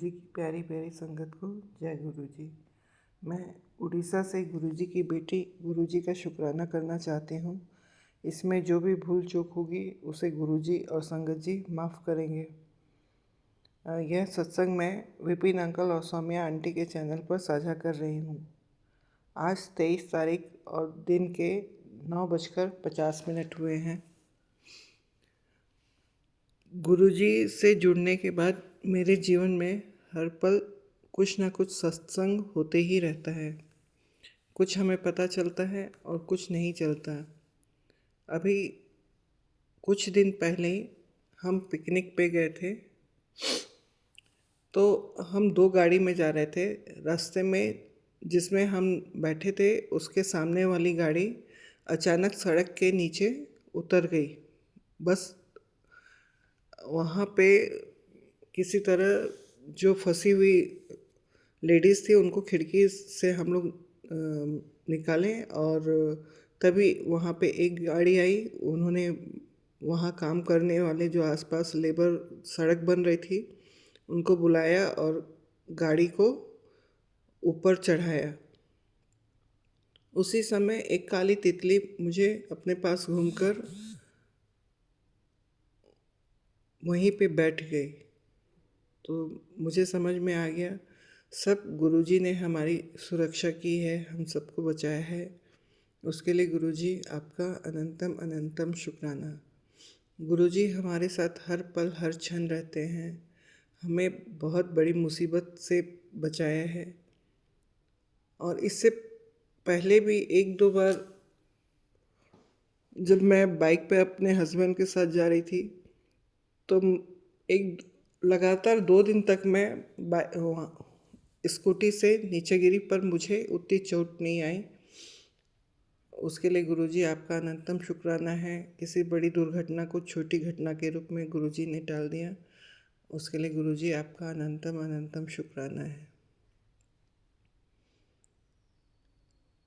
जी की प्यारी प्यारी संगत को जय गुरु जी। मैं उड़ीसा से गुरु जी की बेटी गुरु जी का शुक्राना करना चाहती हूँ। इसमें जो भी भूल चूक होगी उसे गुरु जी और संगत जी माफ़ करेंगे। यह सत्संग मैं विपिन अंकल और सौम्या आंटी के चैनल पर साझा कर रही हूँ। आज 23 तारीख और दिन के 9:50 हुए हैं। गुरुजी से जुड़ने के बाद मेरे जीवन में हर पल कुछ ना कुछ सत्संग होते ही रहता है। कुछ हमें पता चलता है और कुछ नहीं चलता। अभी कुछ दिन पहले ही हम पिकनिक पे गए थे, तो हम 2 गाड़ी में जा रहे थे। रास्ते में जिसमें हम बैठे थे उसके सामने वाली गाड़ी अचानक सड़क के नीचे उतर गई। बस वहाँ पे किसी तरह जो फंसी हुई लेडीज़ थी उनको खिड़की से हम लोग निकाले और तभी वहाँ पे एक गाड़ी आई। उन्होंने वहाँ काम करने वाले जो आसपास लेबर सड़क बन रही थी उनको बुलाया और गाड़ी को ऊपर चढ़ाया। उसी समय एक काली तितली मुझे अपने पास घूमकर वहीं पे बैठ गई। तो मुझे समझ में आ गया सब गुरुजी ने हमारी सुरक्षा की है, हम सबको बचाया है। उसके लिए गुरुजी आपका अनंतम अनंतम शुक्राना। गुरुजी हमारे साथ हर पल हर क्षण रहते हैं, हमें बहुत बड़ी मुसीबत से बचाया है। और इससे पहले भी एक दो बार जब मैं बाइक पे अपने हस्बैंड के साथ जा रही थी तो एक लगातार 2 दिन तक मैं स्कूटी से नीचे गिरी, पर मुझे उतनी चोट नहीं आई। उसके लिए गुरुजी आपका अनंतम शुक्राना है। किसी बड़ी दुर्घटना को छोटी घटना के रूप में गुरुजी ने टाल दिया, उसके लिए गुरुजी आपका अनंतम अनंतम शुक्राना है।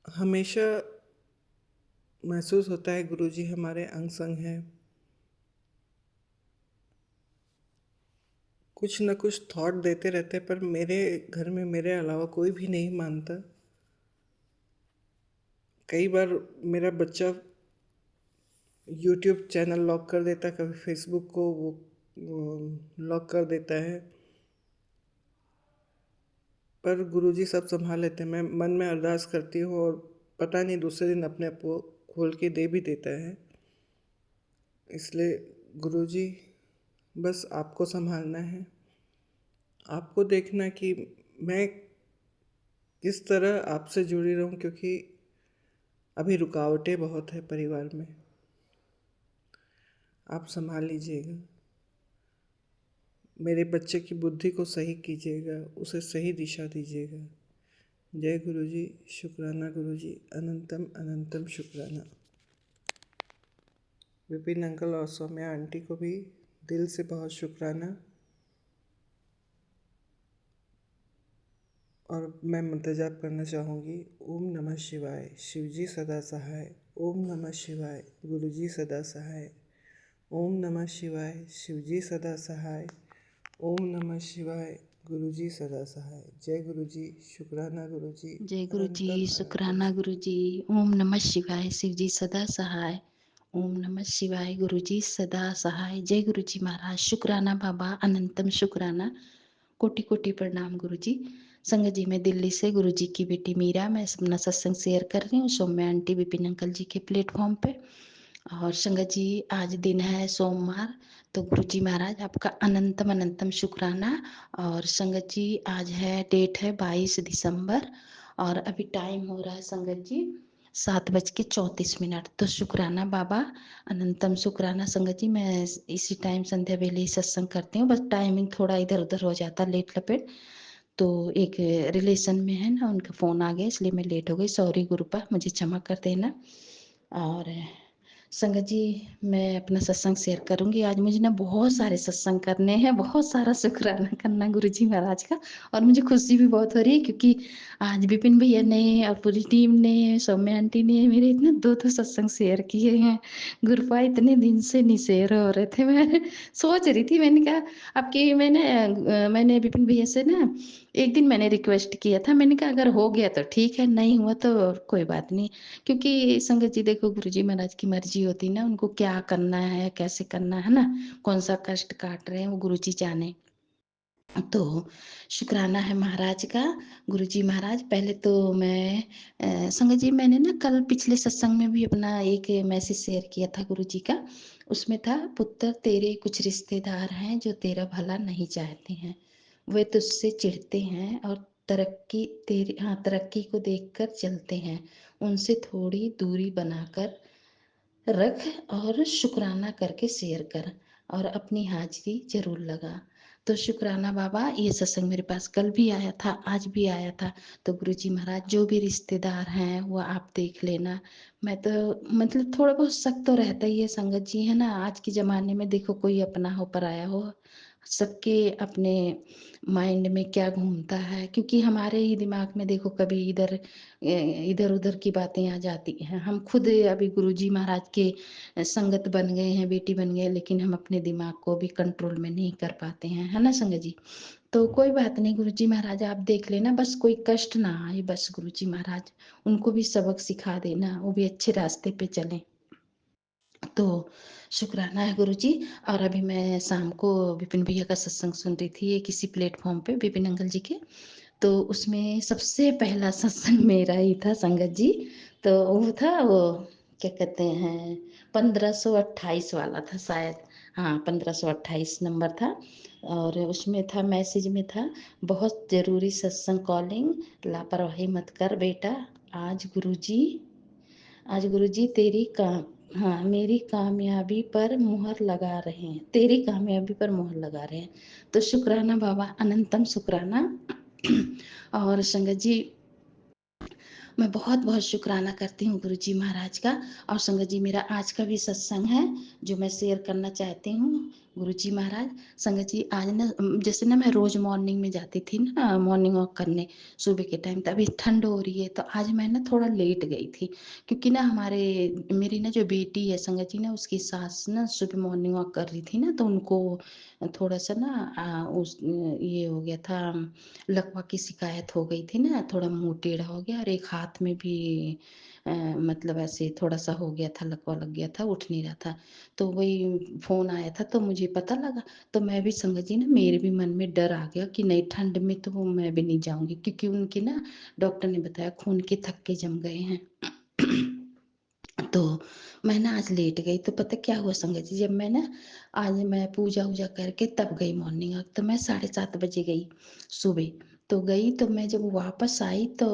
हमेशा महसूस होता है गुरुजी हमारे अंग संग हैं। कुछ न कुछ थॉट देते रहते हैं, पर मेरे घर में मेरे अलावा कोई भी नहीं मानता। कई बार मेरा बच्चा यूट्यूब चैनल लॉक कर देता है, कभी फेसबुक को वो लॉक कर देता है, पर गुरुजी सब संभाल लेते हैं। मैं मन में अरदास करती हूँ और पता नहीं दूसरे दिन अपने आप को खोल के दे भी देता है। इसलिए गुरुजी बस आपको संभालना है, आपको देखना कि मैं किस तरह आपसे जुड़ी रहूं, क्योंकि अभी रुकावटें बहुत है परिवार में। आप संभाल लीजिएगा, मेरे बच्चे की बुद्धि को सही कीजिएगा, उसे सही दिशा दीजिएगा। जय गुरुजी, शुक्राना गुरुजी, अनंतम अनंतम शुक्राना। विपिन अंकल और सौम्या आंटी को भी दिल से बहुत शुक्राना। और मैं मंत्र जाप करना चाहूँगी। ओम नमः शिवाय, शिवजी सदा सहाय। ओम नमः शिवाय, गुरुजी सदा सहाय। ओम नमः शिवाय, शिवजी सदा सहाय। ओम नमः शिवाय, गुरुजी सदा सहाय। जय गुरुजी, शुक्राना गुरुजी, जय गुरु जी, अनंतम अनंतम शुक्राना गुरु जी। ओम नमः शिवाय, शिव जी सदा सहाय। ओम नमः शिवाय, गुरु जी सदा सहाय। जय गुरु जी महाराज, शुक्राना बाबा, अनंतम शुक्राना, कोटि कोटि प्रणाम गुरु जी। संगत जी, मैं दिल्ली से गुरु जी की बेटी मीरा, मैं अपना सत्संग शेयर कर रही हूँ सौम्या आंटी विपिन अंकल जी के प्लेटफॉर्म पे। और संगत जी, आज दिन है सोमवार, तो गुरु जी महाराज आपका अनंतम अनंतम शुक्राना। और संगत जी, आज है डेट है 22 दिसंबर और अभी टाइम हो रहा है संगत जी 7:34। तो शुक्राना बाबा, अनंतम शुक्राना। संगत जी, मैं इसी टाइम संध्या वेले ही सत्संग करती हूँ, बस टाइमिंग थोड़ा इधर उधर हो जाता, लेट लपेट। तो एक रिलेशन में है ना, उनका फ़ोन आ गया इसलिए मैं लेट हो गई। सॉरी गुरुपा, मुझे क्षमा कर देना। और संगत जी, मैं अपना सत्संग शेयर करूँगी। आज मुझे ना बहुत सारे सत्संग करने हैं, बहुत सारा शुकराना करना गुरुजी महाराज का, और मुझे खुशी भी बहुत हो रही है क्योंकि आज विपिन भैया ने और पूरी टीम ने, सौम्या आंटी ने मेरे इतने 2-2 सत्संग शेयर किए हैं। गुरुपा इतने दिन से नहीं शेयर हो रहे थे। मैं सोच रही थी, मैंने कहा अब कि मैंने विपिन भैया से ना एक दिन मैंने रिक्वेस्ट किया था, मैंने कहा अगर हो गया तो ठीक है, नहीं हुआ तो कोई बात नहीं। क्योंकि संगत जी देखो, गुरुजी महाराज की मर्जी होती ना, उनको क्या करना है, कैसे करना है ना, कौन-सा कष्ट काट रहे हैं वो गुरुजी जाने। तो शुक्राना है महाराज का, गुरुजी महाराज। पहले तो मैं संगत जी, मैंने ना कल पिछले सत्संग में भी अपना एक मैसेज शेयर किया था गुरुजी का। उसमें था, पुत्र तेरे कुछ रिश्तेदार हैं जो तेरा भला नहीं चाहते हैं। वे तुझसे चिढ़ते हैं और तरक्की को देखकर जलते हैं। उनसे थोड़ी दूरी बनाकर रख और शुक्राना करके शेयर कर और अपनी हाजिरी जरूर लगा। तो शुक्राना बाबा, ये सत्संग मेरे पास कल भी आया था, आज भी आया था। तो गुरुजी महाराज, जो भी रिश्तेदार हैं वो आप देख लेना। मैं तो मतलब थोड़ा बहुत शक तो रहता ही है संगत जी, है ना। आज के ज़माने में देखो, कोई अपना हो पराया हो, सबके अपने माइंड में क्या घूमता है, क्योंकि हमारे ही दिमाग में देखो कभी इधर उधर की बातें आ जाती हैं। हम खुद अभी गुरुजी महाराज के संगत बन गए हैं, बेटी बन गए, लेकिन हम अपने दिमाग को भी कंट्रोल में नहीं कर पाते हैं, है ना संगत जी। तो कोई बात नहीं गुरुजी महाराज, आप देख लेना, बस कोई कष्ट ना आए, बस गुरुजी महाराज उनको भी सबक सिखा देना, वो भी अच्छे रास्ते पे चलें। तो शुक्राना है गुरुजी। और अभी मैं शाम को विपिन भैया का सत्संग सुन रही थी, ये किसी प्लेटफॉर्म पे, विपिन अंकल जी के। तो उसमें सबसे पहला सत्संग मेरा ही था संगत जी। तो वो था, वो क्या कहते हैं, 1528 वाला था शायद। हाँ, 1528 नंबर था। और उसमें था, मैसेज में था, बहुत ज़रूरी सत्संग कॉलिंग, लापरवाही मत कर बेटा। आज गुरुजी आज गुरुजी तेरी काम हाँ, मेरी कामयाबी पर मुहर लगा रहे हैं, तेरी कामयाबी पर मुहर लगा रहे हैं। तो शुक्राना बाबा, अनंतम शुक्राना। और संगत जी, मैं बहुत बहुत शुक्राना करती हूँ गुरुजी महाराज का। और संगत जी, मेरा आज का भी सत्संग है जो मैं शेयर करना चाहती हूँ। गुरुजी महाराज, संगत जी, आज ना जैसे ना मैं रोज मॉर्निंग में जाती थी ना, मॉर्निंग वॉक करने सुबह के टाइम, तभी ठंड हो रही है, तो आज मैं ना थोड़ा लेट गई थी। क्योंकि ना मेरी ना जो बेटी है संगत जी, ना उसकी सास ना सुबह मॉर्निंग वॉक कर रही थी ना, तो उनको थोड़ा सा ना ये हो गया था, लकवा की शिकायत हो गई थी ना, थोड़ा मुंह टेढ़ा हो गया, और एक हाथ में भी मतलब ऐसे थोड़ा सा हो गया था, लकवा लग गया था, उठ नहीं रहा था। तो वही फोन आया था तो मुझे पता लगा। तो मैं भी संगत जी ना, मेरे भी मन में डर आ गया कि नहीं, ठंड में तो मैं भी नहीं जाऊंगी, क्योंकि उनके ना डॉक्टर ने बताया खून के थक्के जम गए हैं। तो मैं ना आज लेट गई, तो पता क्या हुआ संगत जी, जब आज मैं पूजा वूजा करके तब गई मॉर्निंग वॉक, तो मैं 7:30 बजे गई सुबह। तो गई, तो मैं जब वापस आई तो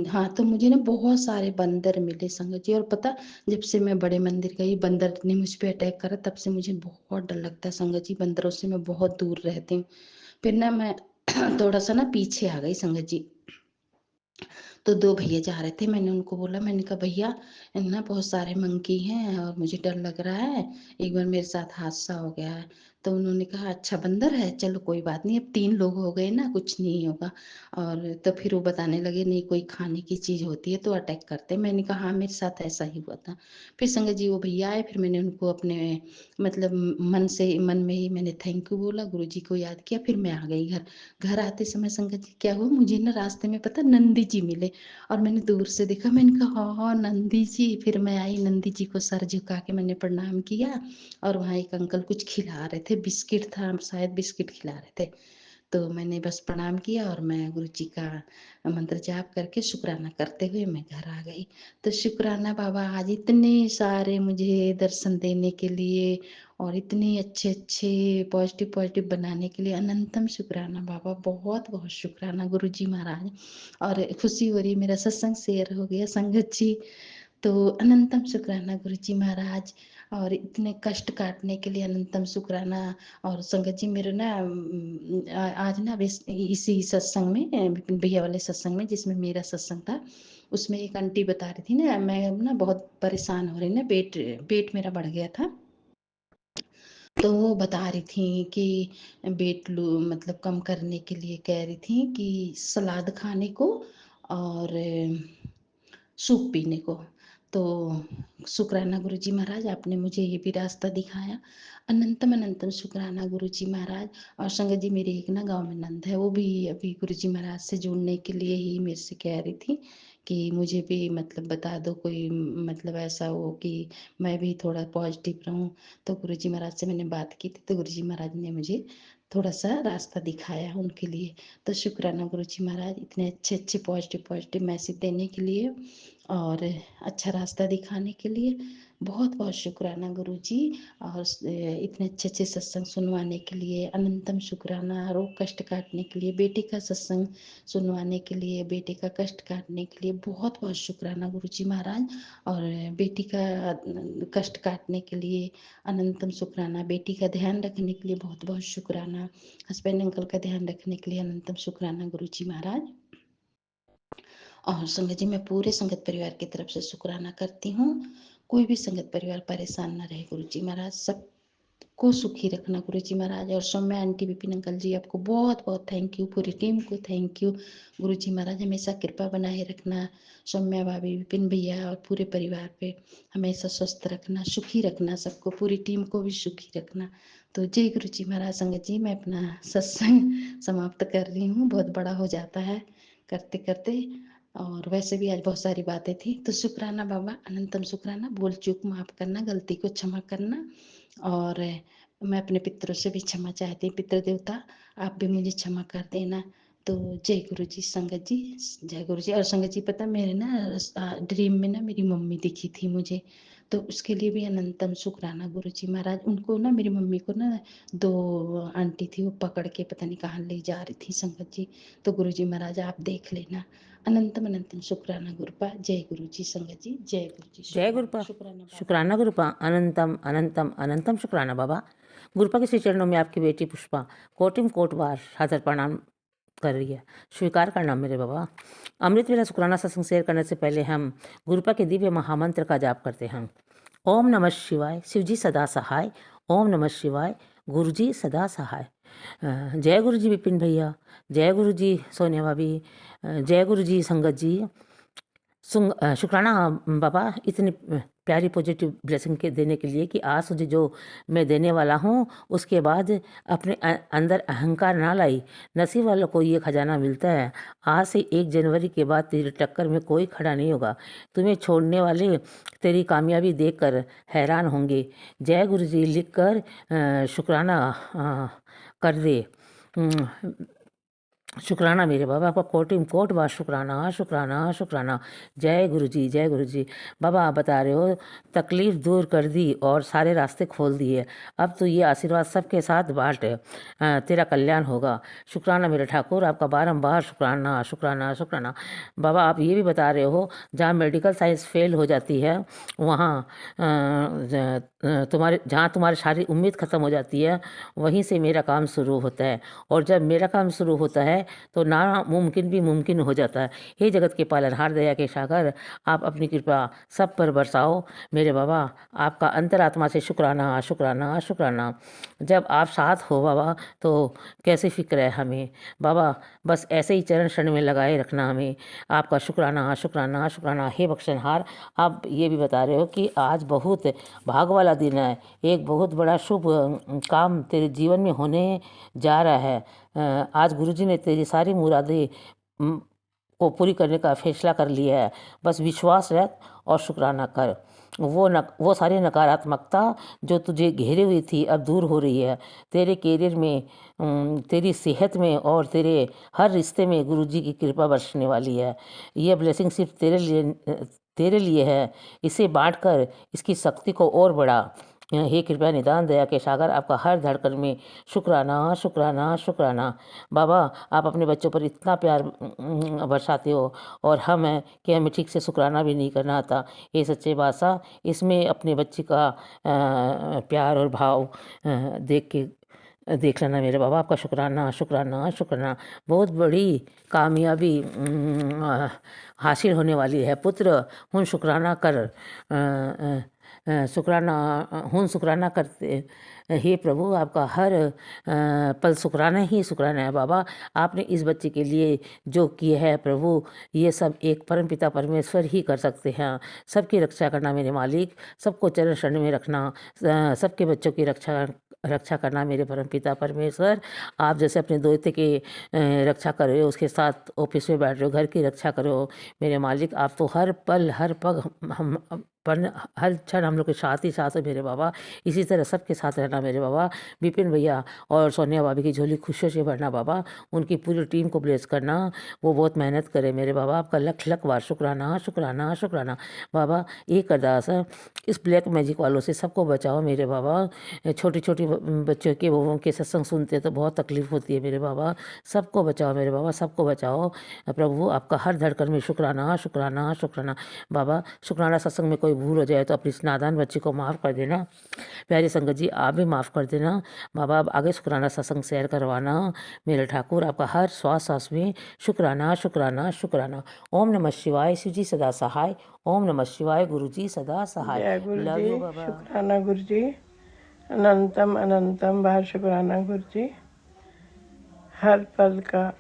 हाँ, तो मुझे ना बहुत सारे बंदर मिले संगत जी। और पता, जब से मैं बड़े मंदिर गई, बंदर ने मुझ पे अटैक करा, तब से मुझे बहुत डर लगता है संगत जी, बंदरों से मैं बहुत दूर रहती हूँ। फिर ना मैं थोड़ा सा ना पीछे आ गई संगत जी। तो 2 भैया जा रहे थे, मैंने उनको बोला, मैंने कहा भैया, ना बहुत सारे मंकी हैं और मुझे डर लग रहा है, एक बार मेरे साथ हादसा हो गया है। तो उन्होंने कहा अच्छा बंदर है, चलो कोई बात नहीं, अब 3 लोग हो गए ना, कुछ नहीं होगा। और तो फिर वो बताने लगे, नहीं कोई खाने की चीज़ होती है तो अटैक करते हैं। मैंने कहा हाँ, मेरे साथ ऐसा ही हुआ था। फिर संगत जी वो भैया आए, फिर मैंने उनको अपने मतलब मन में ही मैंने थैंक यू बोला, गुरुजी को याद किया, फिर मैं आ गई घर। घर आते समय संगत जी क्या हुआ, मुझे ना रास्ते में पता नंदी जी मिले, और मैंने दूर से देखा, मैंने कहा हाँ हाँ नंदी जी। फिर मैं आई, नंदी जी को सर झुका के मैंने प्रणाम किया, और वहाँ एक अंकल कुछ खिला रहे थे, बिस्किट था शायद, बिस्किट खिला रहे थे। तो मैंने बस प्रणाम किया, और मैं गुरु जी का मंत्र जाप करके शुक्राना करते हुए मैं घर आ गई। तो शुक्राना बाबा, आज इतने सारे मुझे दर्शन देने के लिए और इतने अच्छे अच्छे पॉजिटिव पॉजिटिव बनाने के लिए अनंतम शुक्राना बाबा, बहुत बहुत शुक्राना गुरु जी महाराज। और खुशी हो रही है, मेरा सत्संग शेयर हो गया संगत जी। तो अनंतम शुक्राना गुरु जी महाराज। और इतने कष्ट काटने के लिए अनंतम शुक्राना। और संगत जी मेरे ना आज ना इसी सत्संग में, विपिन भैया वाले सत्संग में जिसमें मेरा सत्संग था, उसमें एक आंटी बता रही थी ना, मैं ना बहुत परेशान हो रही ना, पेट मेरा बढ़ गया था। तो वो बता रही थी कि मतलब कम करने के लिए कह रही थी कि सलाद खाने को और सूप पीने को। तो शुक्राना गुरुजी महाराज, आपने मुझे ये भी रास्ता दिखाया। अनंतम अनंतम शुक्राना गुरुजी महाराज। और संगत जी मेरी एक ना गांव में नंद है, वो भी अभी गुरुजी महाराज से जुड़ने के लिए ही मेरे से कह रही थी कि मुझे भी मतलब बता दो कोई, मतलब ऐसा हो कि मैं भी थोड़ा पॉजिटिव रहूं। तो गुरुजी महाराज से मैंने बात की थी, तो गुरुजी महाराज ने मुझे थोड़ा सा रास्ता दिखाया उनके लिए। तो शुक्राना गुरुजी महाराज, इतने अच्छे अच्छे पॉजिटिव पॉजिटिव मैसेज देने के लिए और अच्छा रास्ता दिखाने के लिए बहुत बहुत शुक्राना गुरुजी। और इतने अच्छे अच्छे सत्संग सुनवाने के लिए अनंतम शुक्राना। रोग कष्ट काटने के लिए, बेटे का सत्संग सुनवाने के लिए, बेटे का कष्ट काटने के लिए बहुत बहुत शुक्राना गुरुजी महाराज। और बेटी का कष्ट काटने के लिए अनंतम शुक्राना। बेटी का ध्यान रखने के लिए बहुत बहुत शुक्राना। हस्बैंड अंकल का ध्यान रखने के लिए अनंतम शुक्राना गुरुजी महाराज। और संगत जी मैं पूरे संगत परिवार की तरफ से शुक्राना करती हूँ। कोई भी संगत परिवार परेशान ना रहे गुरुजी महाराज, सबको सुखी रखना गुरुजी महाराज। और सौम्या आंटी, विपिन अंकल जी, आपको बहुत बहुत थैंक यू, पूरी टीम को थैंक यू गुरुजी महाराज। हमेशा कृपा बनाए रखना, सौम्या भाभी, विपिन भैया और पूरे परिवार पे हमेशा स्वस्थ रखना, सुखी रखना, सबको, पूरी टीम को भी सुखी रखना। तो जय गुरुजी महाराज। संगत जी मैं अपना सत्संग समाप्त कर रही हूँ, बहुत बड़ा हो जाता है करते करते। और वैसे भी आज बहुत सारी बातें थी। तो शुक्राना बाबा, अनंतम शुक्राना। भूल चूक माफ करना, गलती को क्षमा करना। और मैं अपने पितरों से भी क्षमा चाहती हूँ, पितृ देवता आप भी मुझे क्षमा कर देना। तो जय गुरु जी संगत जी, जय गुरु जी। और संगत जी पता मेरे ना ड्रीम में ना मेरी मम्मी दिखी थी मुझे, तो उसके लिए भी अनंतम शुक्राना गुरु जी महाराज। उनको ना, मेरी मम्मी को ना दो आंटी थी, वो पकड़ के पता नहीं कहाँ ले जा रही थी संगत जी। तो गुरु जी महाराज आप देख लेना। अनंतम अनंतम शुक्राना गुरुपा। जय गुरु जी संगत जी, जय गुरु जी। जय शुक्राना गुरुपा। शुक्राना बाबा। शुक्राना गुरुपा। अनंतम अनंतम अनंतम शुक्राना बाबा। गुरुपा के श्री चरणों में आपकी बेटी पुष्पा कोटिम कोट बार हाजर प्रणाम कर रही है। स्वीकार करना मेरे बाबा। अमृत वेला शुक्राना सत्संग शेयर करने से पहले हम गुरुपा के दिव्य महामंत्र का जाप करते हैं। ओम नमः शिवाय, शिवजी सदा सहाय। ओम नमः शिवाय, गुरुजी सदा सहाय। जय गुरु जी विपिन भैया, जय गुरु जी सोनिया भाभी, जय गुरु जी संगत जी। शुक्राना बाबा इतनी प्यारी पॉजिटिव ब्लेसिंग के देने के लिए कि आज तुझे जो मैं देने वाला हूँ उसके बाद अपने अंदर अहंकार ना लाई। नसीब वालों को ये खजाना मिलता है। आज से 1 जनवरी के बाद तेरी टक्कर में कोई खड़ा नहीं होगा। तुम्हें छोड़ने वाले तेरी कामयाबी देखकर हैरान होंगे। जय गुरु जी लिख कर शुक्राना कर दे। शुक्राना मेरे बाबा, आपका कोटिम कोट बार शुक्राना शुक्राना शुक्राना। जय गुरु जी, जय गुरु जी। बाबा आप बता रहे हो तकलीफ़ दूर कर दी और सारे रास्ते खोल दिए। अब तो ये आशीर्वाद सबके साथ बांट, तेरा कल्याण होगा। शुक्राना मेरे ठाकुर, आपका बारंबार शुक्राना शुक्राना शुक्राना। बाबा आप ये भी बता रहे हो जहाँ मेडिकल साइंस फेल हो जाती है वहाँ जहाँ तुम्हारी सारी उम्मीद ख़त्म हो जाती है वहीं से मेरा काम शुरू होता है। और जब मेरा काम शुरू होता है तो नामुमकिन भी मुमकिन हो जाता है। हे जगत के पालनहार, दया के सागर, आप अपनी कृपा सब पर बरसाओ मेरे बाबा। आपका अंतरात्मा से शुक्राना शुक्राना शुक्राना। जब आप साथ हो बाबा तो कैसी फिक्र है हमें बाबा। बस ऐसे ही चरण शरण में लगाए रखना हमें। आपका शुक्राना शुक्राना शुक्राना। हे बख्शनहार, आप ये भी बता रहे हो कि आज बहुत भाग वाला दिन है। एक बहुत बड़ा शुभ काम तेरे जीवन में होने जा रहा है। आज गुरुजी ने तेरी सारी मुरादें को पूरी करने का फैसला कर लिया है। बस विश्वास रख और शुक्राना कर। वो सारी नकारात्मकता जो तुझे घेरे हुई थी अब दूर हो रही है। तेरे करियर में, तेरी सेहत में और तेरे हर रिश्ते में गुरुजी की कृपा बरसने वाली है। यह ब्लेसिंग सिर्फ तेरे लिए है। इसे बांटकर इसकी शक्ति को और बढ़ा। हे कृपया निदान दया के सागर, आपका हर धड़कन में शुक्राना शुक्राना शुक्राना। बाबा, आप अपने बच्चों पर इतना प्यार बरसाते हो और हम हैं कि हमें ठीक से शुक्राना भी नहीं करना आता। हे सच्चे बादशाह, इसमें अपने बच्चे का प्यार और भाव देख लेना मेरे बाबा। आपका शुक्राना शुक्राना शुक्राना। बहुत बड़ी कामयाबी हासिल होने वाली है पुत्र। हुन शुक्राना कर, शुक्राना करते। हे प्रभु, आपका हर पल शुक्राना ही शुक्राना है बाबा। आपने इस बच्चे के लिए जो किया है प्रभु, ये सब एक परमपिता परमेश्वर ही कर सकते हैं। सबकी रक्षा करना मेरे मालिक, सबको चरण शरण में रखना, सबके बच्चों की रक्षा करना मेरे परमपिता परमेश्वर। आप जैसे अपने दोते की रक्षा कर रहे हो, उसके साथ ऑफिस में बैठ रहे हो, घर की रक्षा करो मेरे मालिक। आप तो हर पल हर पग हम पर हर क्षण हम लोग के साथ ही साथ है मेरे बाबा। इसी तरह सबके साथ रहना मेरे बाबा। विपिन भैया और सोनिया भाभी की झोली खुशियों से भरना बाबा। उनकी पूरी टीम को ब्लेस करना, वो बहुत मेहनत करे मेरे बाबा। आपका लख लख बार शुक्राना शुक्राना शुक्राना बाबा। एक अरदास है, इस ब्लैक मैजिक वालों से सबको बचाओ मेरे बाबा। छोटी छोटी बच्चों के वो के सत्संग सुनते तो बहुत तकलीफ होती है मेरे बाबा। सबको बचाओ मेरे बाबा, सबको बचाओ प्रभु। आपका हर धड़कन में शुक्राना शुक्राना शुक्राना बाबा। शुक्राना सत्संग में कोई भूल हो जाए तो अपनी इस नादान बच्ची को माफ़ कर देना। प्यारी संगत जी, आप भी माफ़ कर देना बाबा। आप आगे शुक्राना सत्संग शेयर करवाना मेरे ठाकुर। आपका हर श्वास सांस में शुक्राना शुक्राना शुक्राना। ओम नमः शिवाय, शिव जी सदा सहाय। ओम नमः शिवाय, गुरु जी सदा सहाय। जय गुरु लव जी, यू बाबा। शुक्राना गुरु जी, अनंतम अनंतम बार शुक्राना गुरु जी। हर पल का,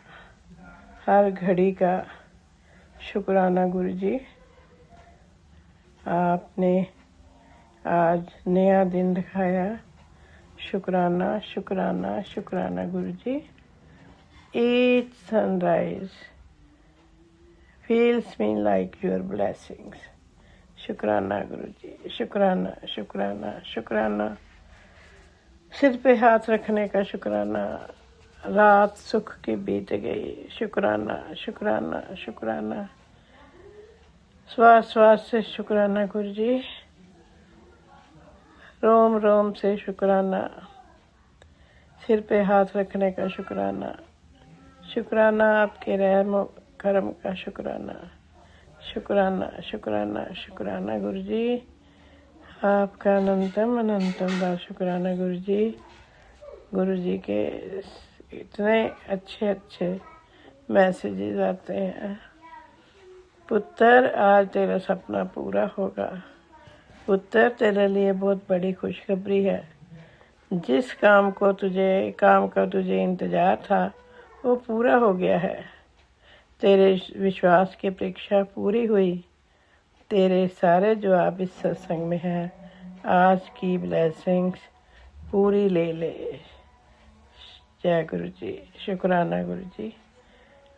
हर घड़ी का शुक्राना गुरु जी। आपने आज नया दिन दिखाया, शुक्राना शुक्राना शुक्राना गुरु जी। Each sunrise feels me like your blessings. शुक्राना गुरु जी, शुक्राना शुक्राना शुक्राना। सिर पे हाथ रखने का शुक्राना। रात सुख की बीत गई, शुक्राना शुक्राना शुक्राना। श्वास श्वास से शुक्राना गुरु जी, रोम रोम से शुक्राना। सिर पे हाथ रखने का शुक्राना। शुक्राना आपके रहम करम का शुक्राना। शुक्राना शुक्राना शुक्राना गुरु जी। आपका अनंतम अनंतम बार शुक्राना गुरु जी। गुरु जी के इतने अच्छे अच्छे मैसेजेस आते हैं। पुत्र, आज तेरा सपना पूरा होगा। पुत्र, तेरे लिए बहुत बड़ी खुशखबरी है। जिस काम का तुझे इंतज़ार था वो पूरा हो गया है। तेरे विश्वास की परीक्षा पूरी हुई। तेरे सारे जवाब इस सत्संग में हैं। आज की ब्लेसिंग्स पूरी ले ले। जय गुरु जी, शुक्राना गुरु जी,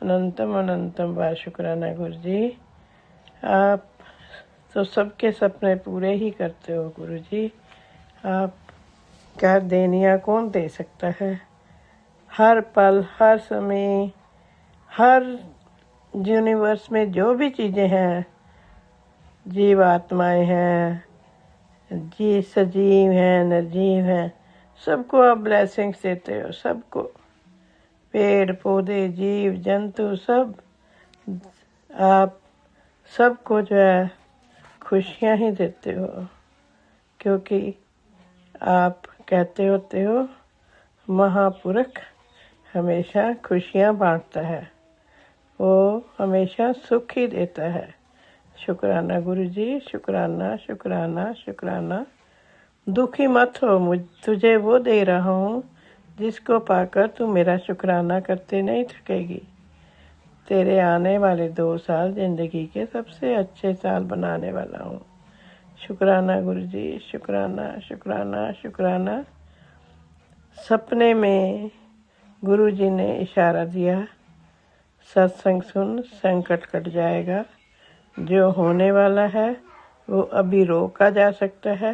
अनंतम अनंतम बार शुक्राना गुरु जी। आप तो सबके सपने पूरे ही करते हो गुरु जी। आप क्या देनिया कौन दे सकता है। हर पल, हर समय, हर यूनिवर्स में जो भी चीज़ें हैं, जीव आत्माएं हैं, जी सजीव हैं, निर्जीव हैं, सबको आप ब्लेसिंग्स देते हो। सबको, पेड़ पौधे, जीव जंतु, सब आप सबको जो है खुशियाँ ही देते हो। क्योंकि आप कहते होते हो महापुरुष हमेशा खुशियाँ बांटता है, वो हमेशा सुख ही देता है। शुक्राना गुरु जी, शुक्राना शुक्राना शुक्राना। दुखी मत हो, तुझे वो दे रहा हूँ जिसको पाकर तू मेरा शुक्राना करते नहीं थकेगी। तेरे आने वाले 2 साल ज़िंदगी के सबसे अच्छे साल बनाने वाला हूँ। शुक्राना गुरु जी, शुक्राना शुक्राना शुक्राना। सपने में गुरु जी ने इशारा दिया, सत्संग सुन, संकट कट जाएगा। जो होने वाला है वो अभी रोका जा सकता है।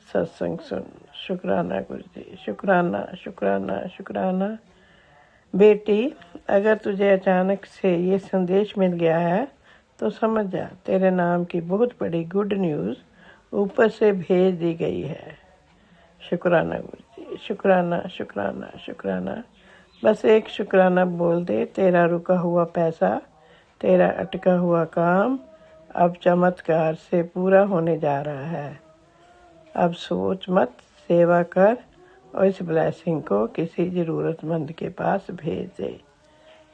सत्संग सुन। शुक्राना गुरु जी, शुक्राना शुक्राना शुक्राना। बेटी, अगर तुझे अचानक से ये संदेश मिल गया है तो समझ जा, तेरे नाम की बहुत बड़ी गुड न्यूज़ ऊपर से भेज दी गई है। शुक्राना गुरु जी, शुक्राना शुक्राना शुक्राना। बस एक शुक्राना बोल दे, तेरा रुका हुआ पैसा, तेरा अटका हुआ काम अब चमत्कार से पूरा होने जा रहा है। अब सोच मत, सेवा कर और इस ब्लेसिंग को किसी ज़रूरतमंद के पास भेज दे।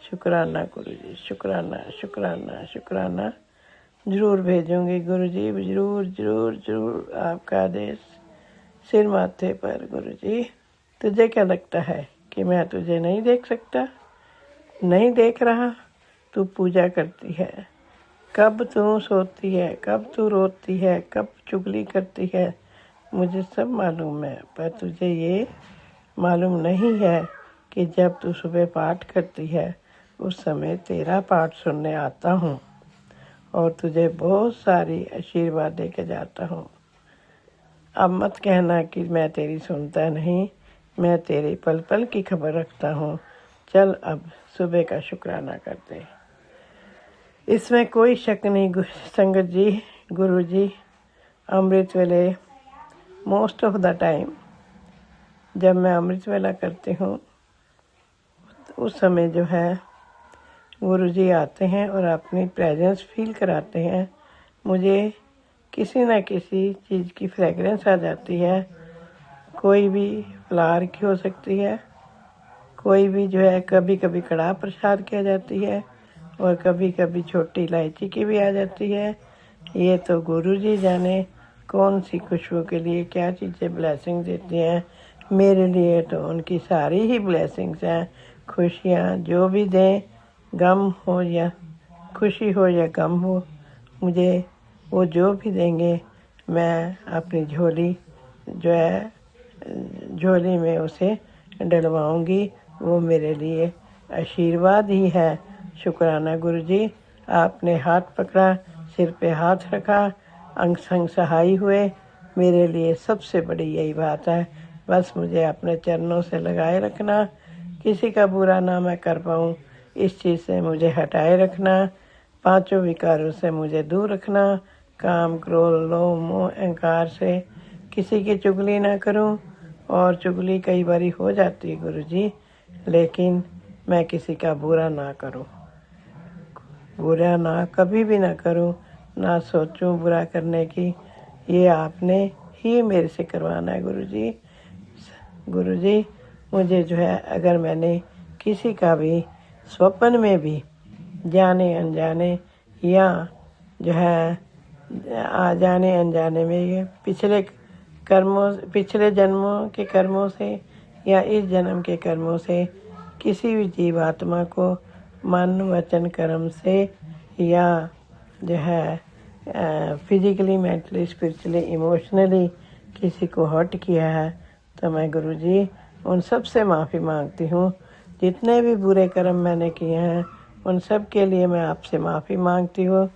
शुक्राना गुरु जी, शुक्राना शुक्राना शुक्राना। ज़रूर भेजूंगी गुरु जी, ज़रूर ज़रूर ज़रूर। आपका आदेश सिर माथे पर गुरु जी। तुझे क्या लगता है कि मैं तुझे नहीं देख सकता? नहीं देख रहा? तू पूजा करती है, कब तू सोती है, कब तू रोती है, कब चुगली करती है, मुझे सब मालूम है। पर तुझे ये मालूम नहीं है कि जब तू सुबह पाठ करती है उस समय तेरा पाठ सुनने आता हूँ और तुझे बहुत सारी आशीर्वाद दे के जाता हूँ। अब मत कहना कि मैं तेरी सुनता नहीं, मैं तेरे पल पल की खबर रखता हूँ। चल अब सुबह का शुक्राना करते। इसमें कोई शक नहीं संगत जी, गुरु जी। अमृत वेले मोस्ट ऑफ द टाइम जब मैं अमृत वेला करती हूँ उस समय जो है गुरु जी आते हैं और अपनी प्रेजेंस फील कराते हैं। मुझे किसी न किसी चीज़ की फ्रेगरेंस आ जाती है। कोई भी फ्लावर की हो सकती है, कोई भी जो है कभी कभी कड़ाह प्रसाद की आ जाती है और कभी कभी छोटी इलायची की भी आ जाती है। ये तो गुरु जी जाने कौन सी खुशबू के लिए क्या चीज़ें ब्लेसिंग देती हैं। मेरे लिए तो उनकी सारी ही ब्लेसिंग्स हैं। खुशियाँ जो भी दें, गम हो या खुशी हो या गम हो, मुझे वो जो भी देंगे मैं अपनी झोली जो है झोली में उसे डलवाऊंगी। वो मेरे लिए आशीर्वाद ही है। शुक्राना गुरु जी। आपने हाथ पकड़ा, सिर पे हाथ रखा, अंग संग सहाय हुए, मेरे लिए सबसे बड़ी यही बात है। बस मुझे अपने चरणों से लगाए रखना, किसी का बुरा ना मैं कर पाऊँ इस चीज़ से मुझे हटाए रखना, पांचों विकारों से मुझे दूर रखना, काम क्रोध लोभ मोह अहंकार से किसी की चुगली ना करूं। और चुगली कई बारी हो जाती है गुरु जी, लेकिन मैं किसी का बुरा ना करूं, बुरा ना कभी भी ना करूं, ना सोचूं बुरा करने की। ये आपने ही मेरे से करवाना है गुरु जी। गुरु जी मुझे जो है अगर मैंने किसी का भी स्वप्न में भी जाने अनजाने या जो है जाने अनजाने में ये पिछले जन्मों के कर्मों से या इस जन्म के कर्मों से किसी भी जीवात्मा को मन वचन कर्म से या जो है फिजिकली मेंटली स्पिरिचुअली इमोशनली किसी को हर्ट किया है तो मैं गुरु जी उन सब से माफ़ी मांगती हूँ। जितने भी बुरे कर्म मैंने किए हैं उन सब के लिए मैं आपसे माफ़ी मांगती हूँ।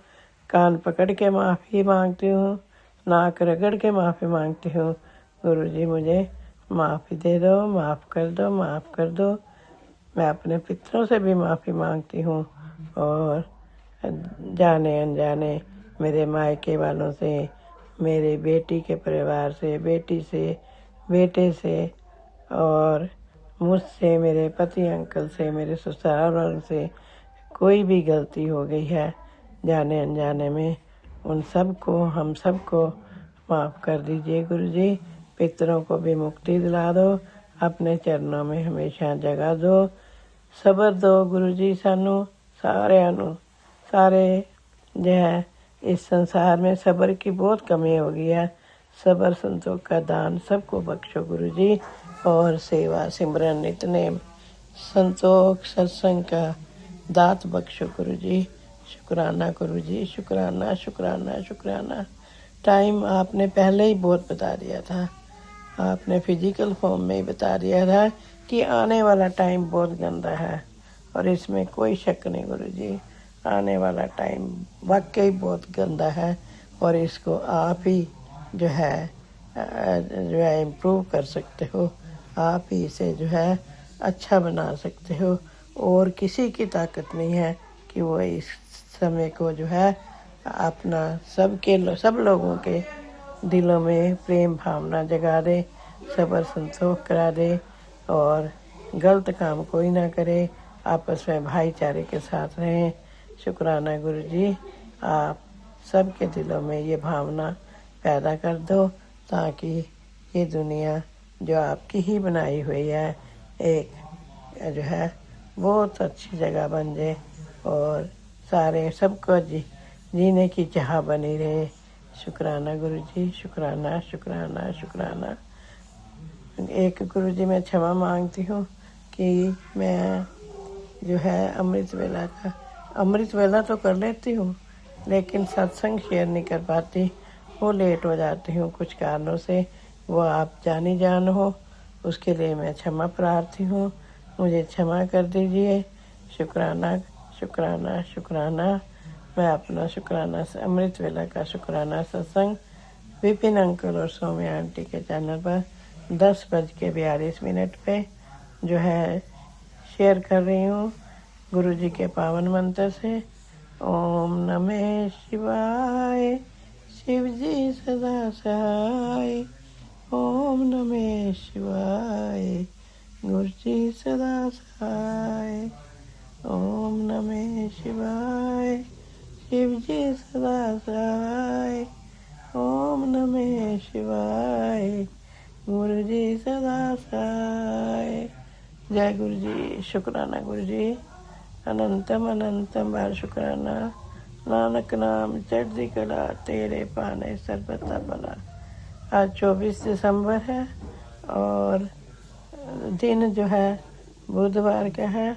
कान पकड़ के माफ़ी मांगती हूँ, नाक रगड़ के माफ़ी मांगती हूँ। गुरु जी मुझे माफ़ी दे दो, माफ़ कर दो, माफ़ कर दो। मैं अपने पितरों से भी माफ़ी मांगती हूँ और जाने अनजाने मेरे मायके वालों से, मेरे बेटी के परिवार से, बेटी से, बेटे से और मुझसे, मेरे पति अंकल से, मेरे ससुराल वालों से कोई भी गलती हो गई है जाने अनजाने में, उन सब को हम सब को माफ़ कर दीजिए गुरु जी। पितरों को भी मुक्ति दिला दो, अपने चरणों में हमेशा जगह दो, सब्र दो गुरु जी सानू सारे जो है इस संसार में सब्र की बहुत कमी हो गई है। सब्र संतोष का दान सबको बख्शो गुरु जी और सेवा सिमरन नितनेम संतोष सत्संग का दात बख्शो गुरु जी। शुक्राना गुरु जी, शुक्राना शुक्राना शुक्राना। टाइम आपने पहले ही बहुत बता दिया था, आपने फिजिकल फॉर्म में ही बता दिया था कि आने वाला टाइम बहुत गंदा है और इसमें कोई शक नहीं गुरु जी। आने वाला टाइम वाकई बहुत गंदा है और इसको आप ही जो है इम्प्रूव कर सकते हो, आप ही इसे जो है अच्छा बना सकते हो और किसी की ताकत नहीं है कि वो इस समय को जो है अपना सब लोगों के दिलों में प्रेम भावना जगा दे। सब्र संतोष करा दे और गलत काम कोई ना करे, आपस में भाईचारे के साथ रहें। शुक्राना गुरु जी, आप सबके दिलों में ये भावना पैदा कर दो ताकि ये दुनिया जो आपकी ही बनाई हुई है एक जो है बहुत अच्छी जगह बन जाए और सारे सबको जीने की चाह बनी रहे। शुक्राना गुरु जी, शुक्राना शुक्राना शुक्राना। एक गुरु जी मैं क्षमा मांगती हूँ कि मैं जो है अमृत वेला तो कर लेती हूँ लेकिन सत्संग शेयर नहीं कर पाती, वो लेट हो जाती हूँ कुछ कारणों से, वो आप जानी जान हो, उसके लिए मैं क्षमा प्रार्थी हूँ, मुझे क्षमा कर दीजिए। शुक्राना शुक्राना शुक्राना। मैं अपना शुक्राना अमृत वेला का शुक्राना सत्संग विपिन अंकल और सौम्या आंटी के चैनल पर 10:42 पे जो है शेयर कर रही हूँ गुरु जी के पावन मंत्र से। ओम नमः शिवाय, शिव जी सदा सहाय। ओम नमः शिवाय, गुरु जी सदा सहाय। ओम नमः शिवाय, शिव जी सदा सहाय। ओम नमः शिवाय, गुरु जी सदा सहाय। जय गुरु जी। शुक्राना गुरु जी, अनंतम अनंतम बार शुक्राना। नानक नाम चढ़ती कला, तेरे पाने सर्वथा भला। आज 24 दिसंबर है और दिन जो है बुधवार का है।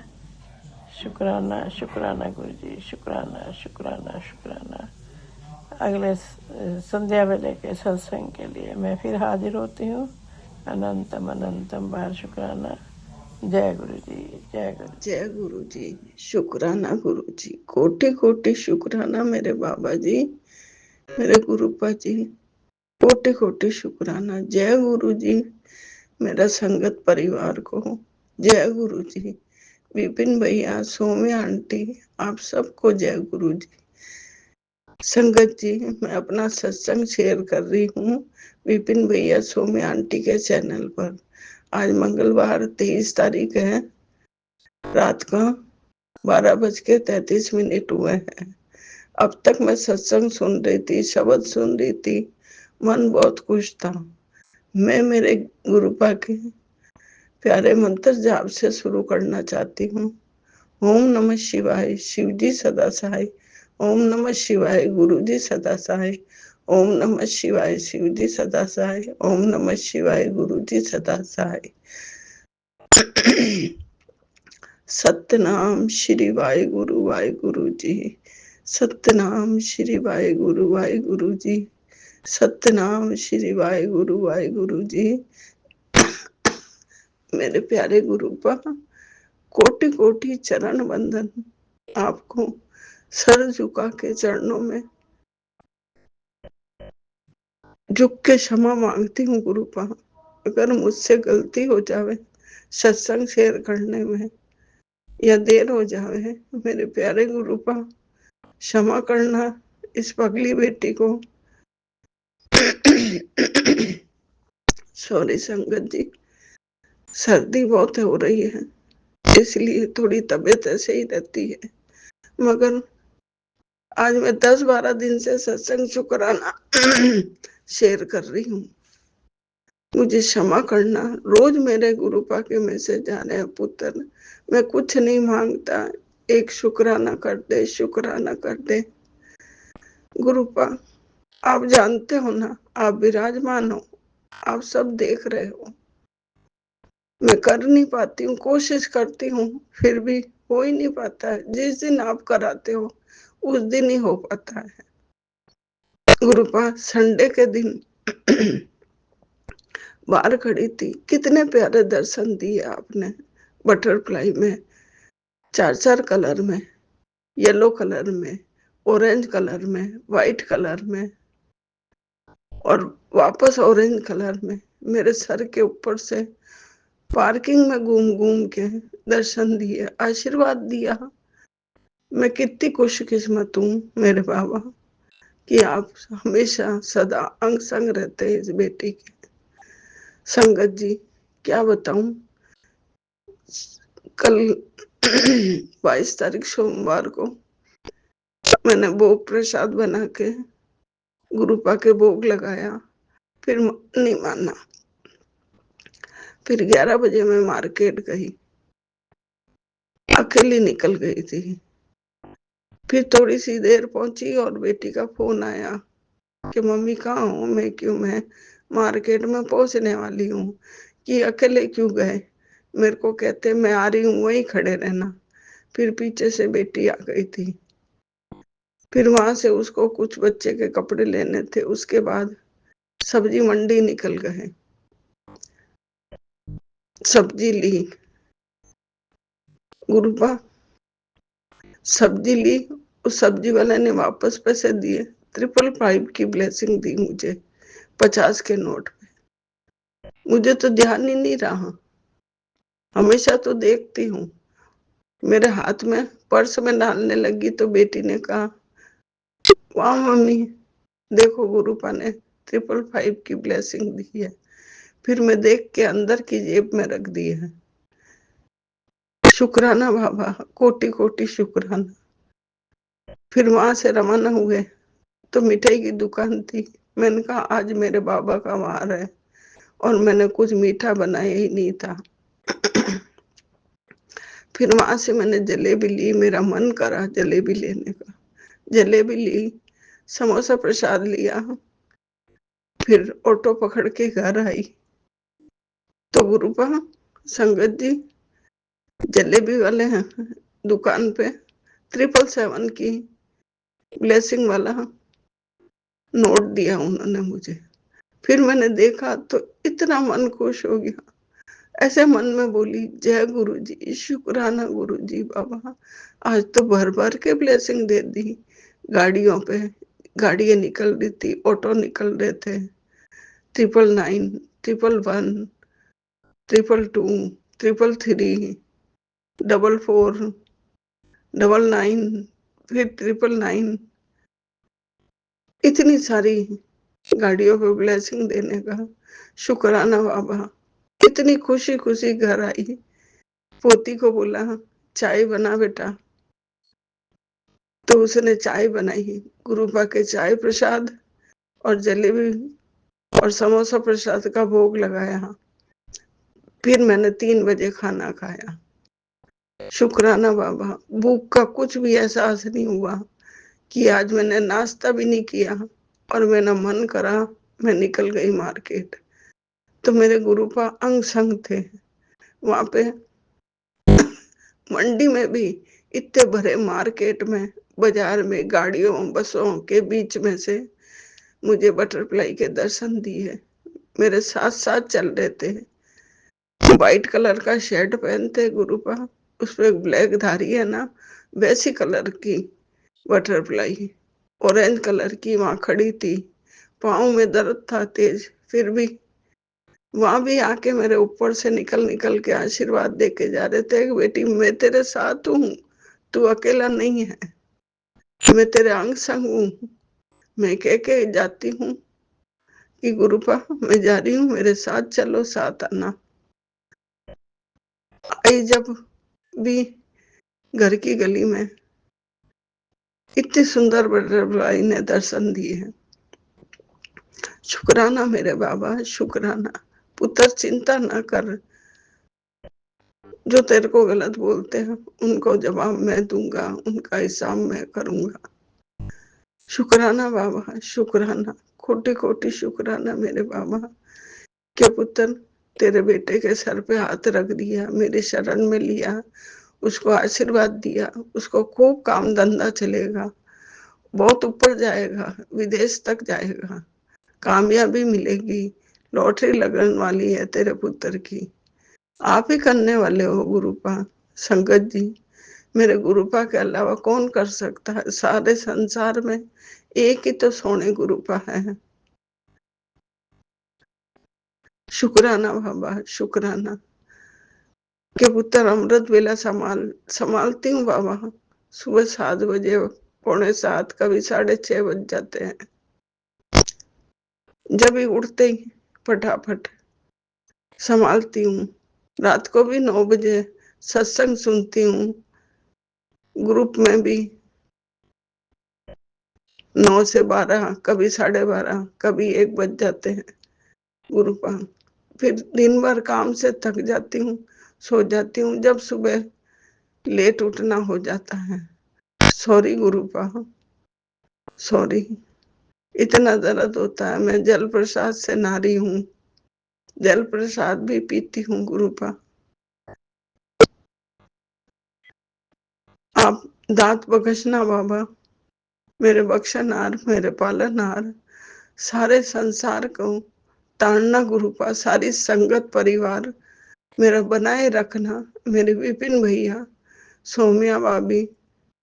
शुक्राना शुक्राना गुरु जी, शुक्राना शुक्राना शुक्राना। अगले संध्या वेले के सत्संग के लिए मैं फिर हाजिर होती हूँ। अनंतम अनंतम बार शुक्राना। जय गुरु जी, जय गुरु। जय गुरु जी, शुक्राना गुरु जी, कोटि कोटि शुक्राना मेरे बाबा जी, मेरे गुरुपा जी, कोटि कोटि शुक्राना। जय गुरु जी, मेरा संगत परिवार को जय गुरु जी। विपिन भैया, सौम्या आंटी, आप सबको जय गुरु जी। संगत जी, मैं अपना सत्संग शेयर कर रही हूँ विपिन भैया सौम्या आंटी के चैनल पर। आज मंगलवार 23 तारीख है, रात का 12:33 हुए हैं। अब तक मैं सत्संग सुन रही थी, शब्द सुन रही थी, मन बहुत खुश था। मैं मेरे गुरुपा के प्यारे मंत्र जाप से शुरू करना चाहती हूँ। ओम नमः शिवाय, शिव जी सदा सहाय। ओम नमः शिवाय, गुरु जी सदा सहाय। ओम नमः शिवाय, शिव जी सदा सहाय। ओम नमः शिवाय, गुरु जी सदा सहाय। सतनाम श्री वाहिगुरु जी। सतनाम श्री वाहिगुरु जी। सतनाम श्री वाहिगुरु जी। मेरे प्यारे गुरुपा, कोटि कोटि चरण वंदन। आपको सर झुका के चरणों में झुक के क्षमा मांगती हूँ गुरुपा। अगर मुझसे गलती हो जावे सत्संग शेयर करने में या देर हो जावे, मेरे प्यारे गुरुपा क्षमा करना इस पगली बेटी को। सॉरी संगत जी, सर्दी बहुत हो रही है इसलिए थोड़ी तबीयत ऐसे ही रहती है, मगर आज मैं 10-12 दिन से सत्संग शुक्राना शेयर कर रही हूँ। मुझे क्षमा करना। रोज मेरे गुरुपा के मैसेज आ रहे हैं, पुत्र मैं कुछ नहीं मांगता, एक शुक्राना कर दे, शुक्राना कर दे। गुरुपा आप जानते हो ना, आप विराजमान हो, आप सब देख रहे हो। मैं कर नहीं पाती हूँ, कोशिश करती हूँ, फिर भी हो ही नहीं पाता है। जिस दिन आप कराते हो उस दिन ही हो पाता है। गुरुपा संडे के दिन बाहर खड़ी थी, कितने प्यारे दर्शन दिए आपने। बटरफ्लाई में 4-4 कलर में, येलो कलर में, ऑरेंज कलर में, व्हाइट कलर में और वापस ऑरेंज कलर में मेरे सर के ऊपर से पार्किंग में घूम घूम के दर्शन दिए, आशीर्वाद दिया। मैं कितनी खुशकिस्मत हूँ मेरे बाबा कि आप हमेशा सदा अंग संग रहते हैं इस बेटी के। संगत जी क्या बताऊं, कल 22 तारीख सोमवार को मैंने भोग प्रसाद बना के गुरुपा के भोग लगाया, फिर नहीं माना। फिर 11 बजे मैं मार्केट गई, अकेली निकल गई थी। फिर थोड़ी सी देर पहुंची और बेटी का फोन आया कि मम्मी कहाँ हो मैं, क्यों मैं मार्केट में पहुंचने वाली हूँ, कि अकेले क्यों गए। मेरे को कहते मैं आ रही हूँ वहीं खड़े रहना। फिर पीछे से बेटी आ गई थी। फिर वहां से उसको कुछ बच्चे के कपड़े लेने थे, उसके बाद सब्जी मंडी निकल गए, सब्जी ली। गुरुपा सब्जी ली, उस सब्जी वाले ने वापस पैसे दिए, 555 की ब्लेसिंग दी मुझे 50 के नोट पे। मुझे तो ध्यान ही नहीं रहा, हमेशा तो देखती हूँ। मेरे हाथ में पर्स में डालने लगी तो बेटी ने कहा वाह मम्मी देखो गुरुपा ने 555 की ब्लेसिंग दी है। फिर मैं देख के अंदर की जेब में रख दी है। शुक्राना बाबा, कोटि कोटि शुक्राना। फिर वहां से रवाना हुए तो मिठाई की दुकान थी। मैंने कहा आज मेरे बाबा का वार है और मैंने कुछ मीठा बनाया ही नहीं था। फिर वहां से मैंने जलेबी ली, मेरा मन करा जलेबी लेने का, जलेबी ली, समोसा प्रसाद लिया। फिर ऑटो पकड़ के घर आई तो गुरुपा संगत जी जलेबी वाले हैं दुकान पे 777 की ब्लेसिंग वाला नोट दिया उन्होंने मुझे। फिर मैंने देखा तो इतना मन खुश हो गया, ऐसे मन में बोली जय गुरु जी, शुक्राना गुरु जी बाबा, आज तो भर भर के ब्लेसिंग दे दी। गाड़ियों पे गाड़ियां निकल रही थी, ऑटो निकल रहे थे, 999, 111, 222, 333, 44, 99, फिर 999, इतनी सारी गाड़ियों पे ब्लेसिंग देने का शुक्राना बाबा। इतनी खुशी खुशी घर आई, पोती को बोला चाय बना बेटा, तो उसने चाय बनाई। गुरुपा के चाय प्रसाद और जलेबी और समोसा प्रसाद का भोग लगाया। फिर मैंने 3 बजे खाना खाया। शुक्राना बाबा, भूख का कुछ भी एहसास नहीं हुआ कि आज मैंने नाश्ता भी नहीं किया और मेरा मन करा मैं निकल गई मार्केट। तो मेरे गुरुपा अंग संग थे वहां पे। मंडी में भी इतने भरे मार्केट में, बाजार में, गाड़ियों बसों के बीच में से मुझे बटरफ्लाई के दर्शन दिए। मेरे साथ साथ चल रहे थे, व्हाइट कलर का शर्ट पहनते गुरुपा, उस पे ब्लैक धारी है ना, वैसी कलर की बटरफ्लाई ऑरेंज कलर की वहां खड़ी थी। पाँव में दर्द था तेज, फिर भी वहां भी आके मेरे ऊपर से निकल निकल के आशीर्वाद दे के जा रहे थे, बेटी मैं तेरे साथ हूँ, तू अकेला नहीं है, मैं तेरे अंग संग हूँ। मैं कह के जाती हूँ कि गुरुपा मैं जा रही हूँ, मेरे साथ चलो, साथ आना। आई जब भी घर की गली में इतनी सुंदर बटरफ्लाई ने दर्शन दिए हैं। शुक्राना मेरे बाबा, शुक्राना। पुत्र चिंता न कर, जो तेरे को गलत बोलते हैं उनको जवाब मैं दूंगा, उनका हिसाब मैं करूंगा। शुक्राना बाबा, शुक्राना, कोटि कोटि शुक्राना मेरे बाबा के पुत्र तेरे बेटे के सर पे हाथ रख दिया, मेरी शरण में लिया, उसको आशीर्वाद दिया, उसको खूब काम धंधा चलेगा, बहुत ऊपर जाएगा, विदेश तक जाएगा, कामयाबी मिलेगी, लॉटरी लगने वाली है तेरे पुत्र की। आप ही करने वाले हो गुरुपा। संगत जी मेरे गुरुपा के अलावा कौन कर सकता है, सारे संसार में एक ही तो सोने गुरुपा है। शुक्राना बाबा, शुक्राना के पुत्र अमृत वेला संभालती हूँ बाबा। सुबह 7 बजे, 6:45, कभी 6:30 बज जाते हैं। जब भी उठते ही फटाफट संभालती हूँ। रात को भी 9 बजे सत्संग सुनती हूँ, ग्रुप में भी 9 से 12, कभी 12:30, कभी 1 बज जाते हैं गुरु पान। फिर दिन भर काम से थक जाती हूँ, सो जाती हूँ, जब सुबह लेट उठना हो जाता है। Sorry गुरुपा, sorry. इतना दर्द होता है। मैं जल प्रसाद से नारी हूँ, जल प्रसाद भी पीती हूँ गुरुपा। आप दांत बख्शना बाबा, मेरे बख्शनहार, मेरे पालनहार, सारे संसार को ताड़ना गुरुपा, सारी संगत परिवार मेरा बनाए रखना। मेरे विपिन भैया, सौम्या भाभी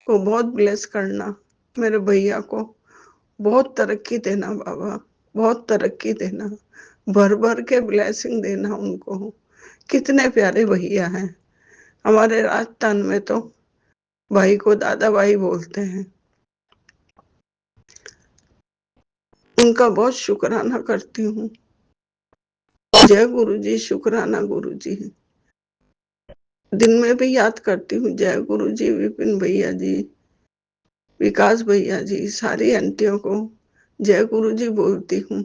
को बहुत ब्लेस करना। मेरे भैया को बहुत तरक्की देना बाबा, बहुत तरक्की देना, भर भर के ब्लेसिंग देना उनको। कितने प्यारे भैया हैं। हमारे राजस्थान में तो भाई को दादा भाई बोलते हैं। उनका बहुत शुक्राना करती हूँ। जय गुरु जी, शुक्राना गुरु जी। दिन में भी याद करती हूँ, जय गुरु जी, विपिन भैया जी, विकास भैया जी, सारी आंटियों को जय गुरु जी बोलती हूँ।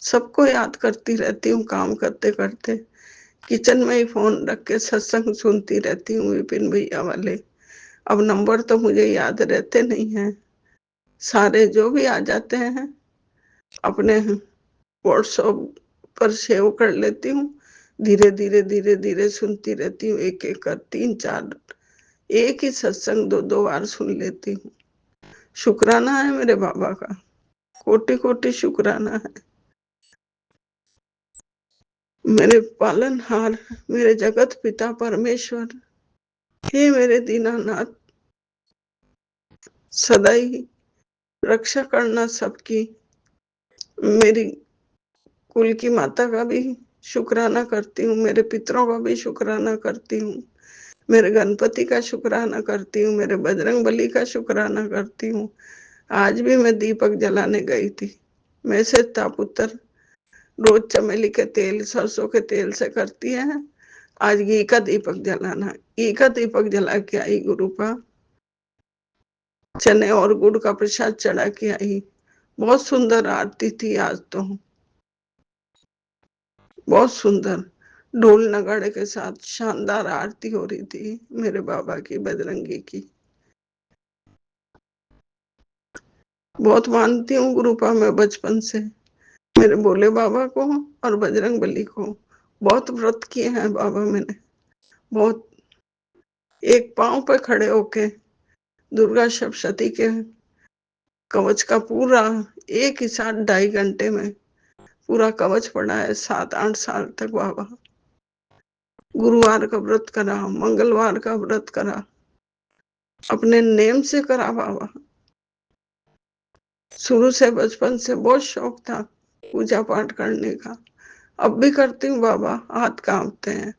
सबको याद करती रहती हूँ काम करते करते। किचन में ही फोन रख के सत्संग सुनती रहती हूँ विपिन भैया वाले। अब नंबर तो मुझे याद रहते नहीं हैं, सारे जो भी आ जाते हैं अपने व्हाट्सएप पर सेव कर लेती हूँ। धीरे धीरे धीरे धीरे सुनती रहती हूँ, एक एक कर 3-4 एक ही सत्संग 2-2 बार सुन लेती हूँ। शुक्राना है मेरे बाबा का, कोटि कोटि शुक्राना है। मेरे पालनहार, मेरे जगत पिता परमेश्वर, हे मेरे दीनानाथ, सदा ही रक्षा करना सबकी। मेरी कुल की माता का भी शुक्राना करती हूँ, मेरे पितरों का भी शुक्राना करती हूँ, मेरे गणपति का शुक्राना करती हूँ, मेरे बजरंग बली का शुक्राना करती हूँ। आज भी मैं दीपक जलाने गई थी। मैसेज था पुत्र, रोज चमेली के तेल, सरसों के तेल से करती है, आज घी का दीपक जलाना। घी का दीपक जला के आई गुरुपा, चने और गुड़ का प्रसाद चढ़ा के आई। बहुत सुंदर आरती थी आज तो, बहुत सुंदर ढोल नगाड़े के साथ शानदार आरती हो रही थी मेरे बाबा की, बजरंगी की। बहुत मानती हूँ गुरुपा मैं बचपन से, मेरे भोले बाबा को और बजरंग बली को। बहुत व्रत किए हैं बाबा मैंने, बहुत। एक पांव पे खड़े होके दुर्गा सप्तशती के कवच का पूरा एक ही साथ 2.5 घंटे में पूरा कवच पढ़ा है 7-8 साल तक बाबा। गुरुवार का व्रत करा, मंगलवार का व्रत करा, अपने नेम से करा बाबा। शुरू से बचपन से बहुत शौक था पूजा पाठ करने का, अब भी करती हूँ बाबा। हाथ कांपते हैं,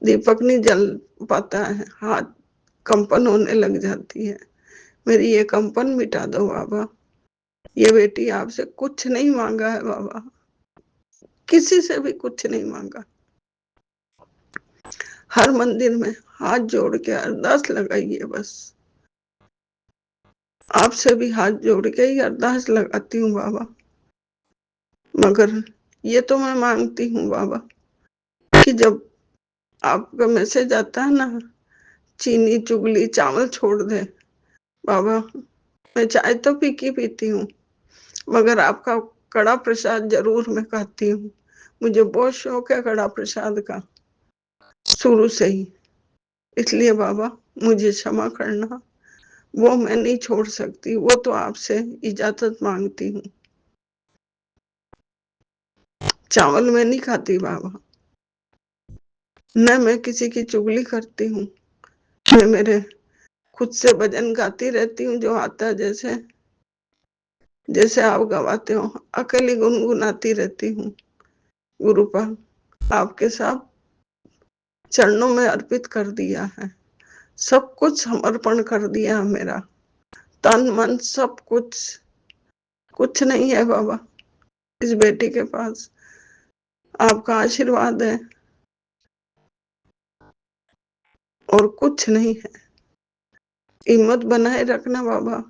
दीपक नहीं जल पाता है, हाथ कंपन होने लग जाती है। मेरी ये कंपन मिटा दो बाबा। ये बेटी आपसे कुछ नहीं मांगा है बाबा, किसी से भी कुछ नहीं मांगा। हर मंदिर में हाथ जोड़ के अरदास लगाइए बस। आपसे भी हाथ जोड़ के ही अरदास लगाती हूँ बाबा। मगर ये तो मैं मांगती हूँ बाबा कि जब आपका मैसेज आता है ना, चीनी चुगली चावल छोड़ दे बाबा। मैं चाय तो पीती हूँ, मगर आपका कड़ा प्रसाद जरूर मैं खाती हूँ। मुझे बहुत शौक है कड़ा प्रसाद का, शुरू से ही। इसलिए बाबा मुझे क्षमा करना, वो मैं नहीं छोड़ सकती, वो तो आपसे इजाजत मांगती हूँ। चावल मैं नहीं खाती बाबा, न मैं किसी की चुगली करती हूँ। मैं मेरे खुद से भजन गाती रहती हूँ जो आता है, जैसे जैसे आप गवाते हो, अकेली गुनगुनाती रहती हूँ। गुरुपा आपके साथ चरणों में अर्पित कर दिया है, सब कुछ समर्पण कर दिया मेरा, तन मन सब कुछ। कुछ नहीं है बाबा इस बेटी के पास, आपका आशीर्वाद है और कुछ नहीं है। हिम्मत बनाए रखना बाबा।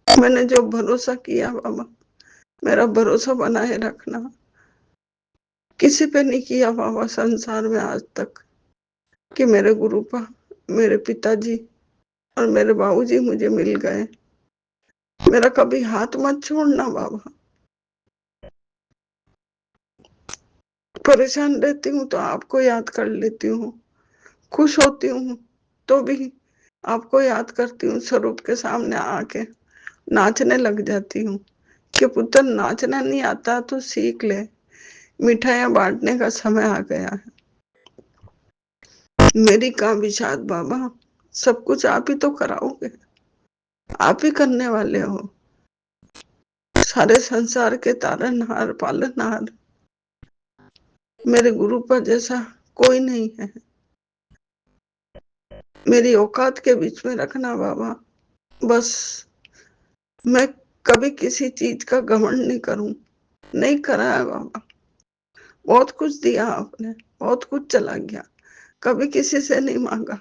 मैंने जो भरोसा किया बाबा, मेरा भरोसा बनाए रखना। किसी पे नहीं किया बाबा संसार में आज तक कि मेरे गुरु पा, मेरे पिताजी और मेरे बाबूजी मुझे मिल गए। मेरा कभी हाथ मत छोड़ना बाबा। परेशान रहती हूँ तो आपको याद कर लेती हूँ, खुश होती हूँ तो भी आपको याद करती हूँ। स्वरूप के सामने आके नाचने लग जाती हूँ कि पुत्र नाचना नहीं आता तो सीख ले, मिठाइयां बांटने का समय आ गया है। मेरी का विषाद बाबा, सब कुछ आप ही तो कराओगे, आप ही करने वाले हो। सारे संसार के तारनहार पालनहार मेरे गुरु पर जैसा कोई नहीं है। मेरी औकात के बीच में रखना बाबा। बस मैं कभी किसी चीज का घमंड नहीं करूं, नहीं करा है बाबा। बहुत कुछ दिया आपने, बहुत कुछ चला गया, कभी किसी से नहीं मांगा,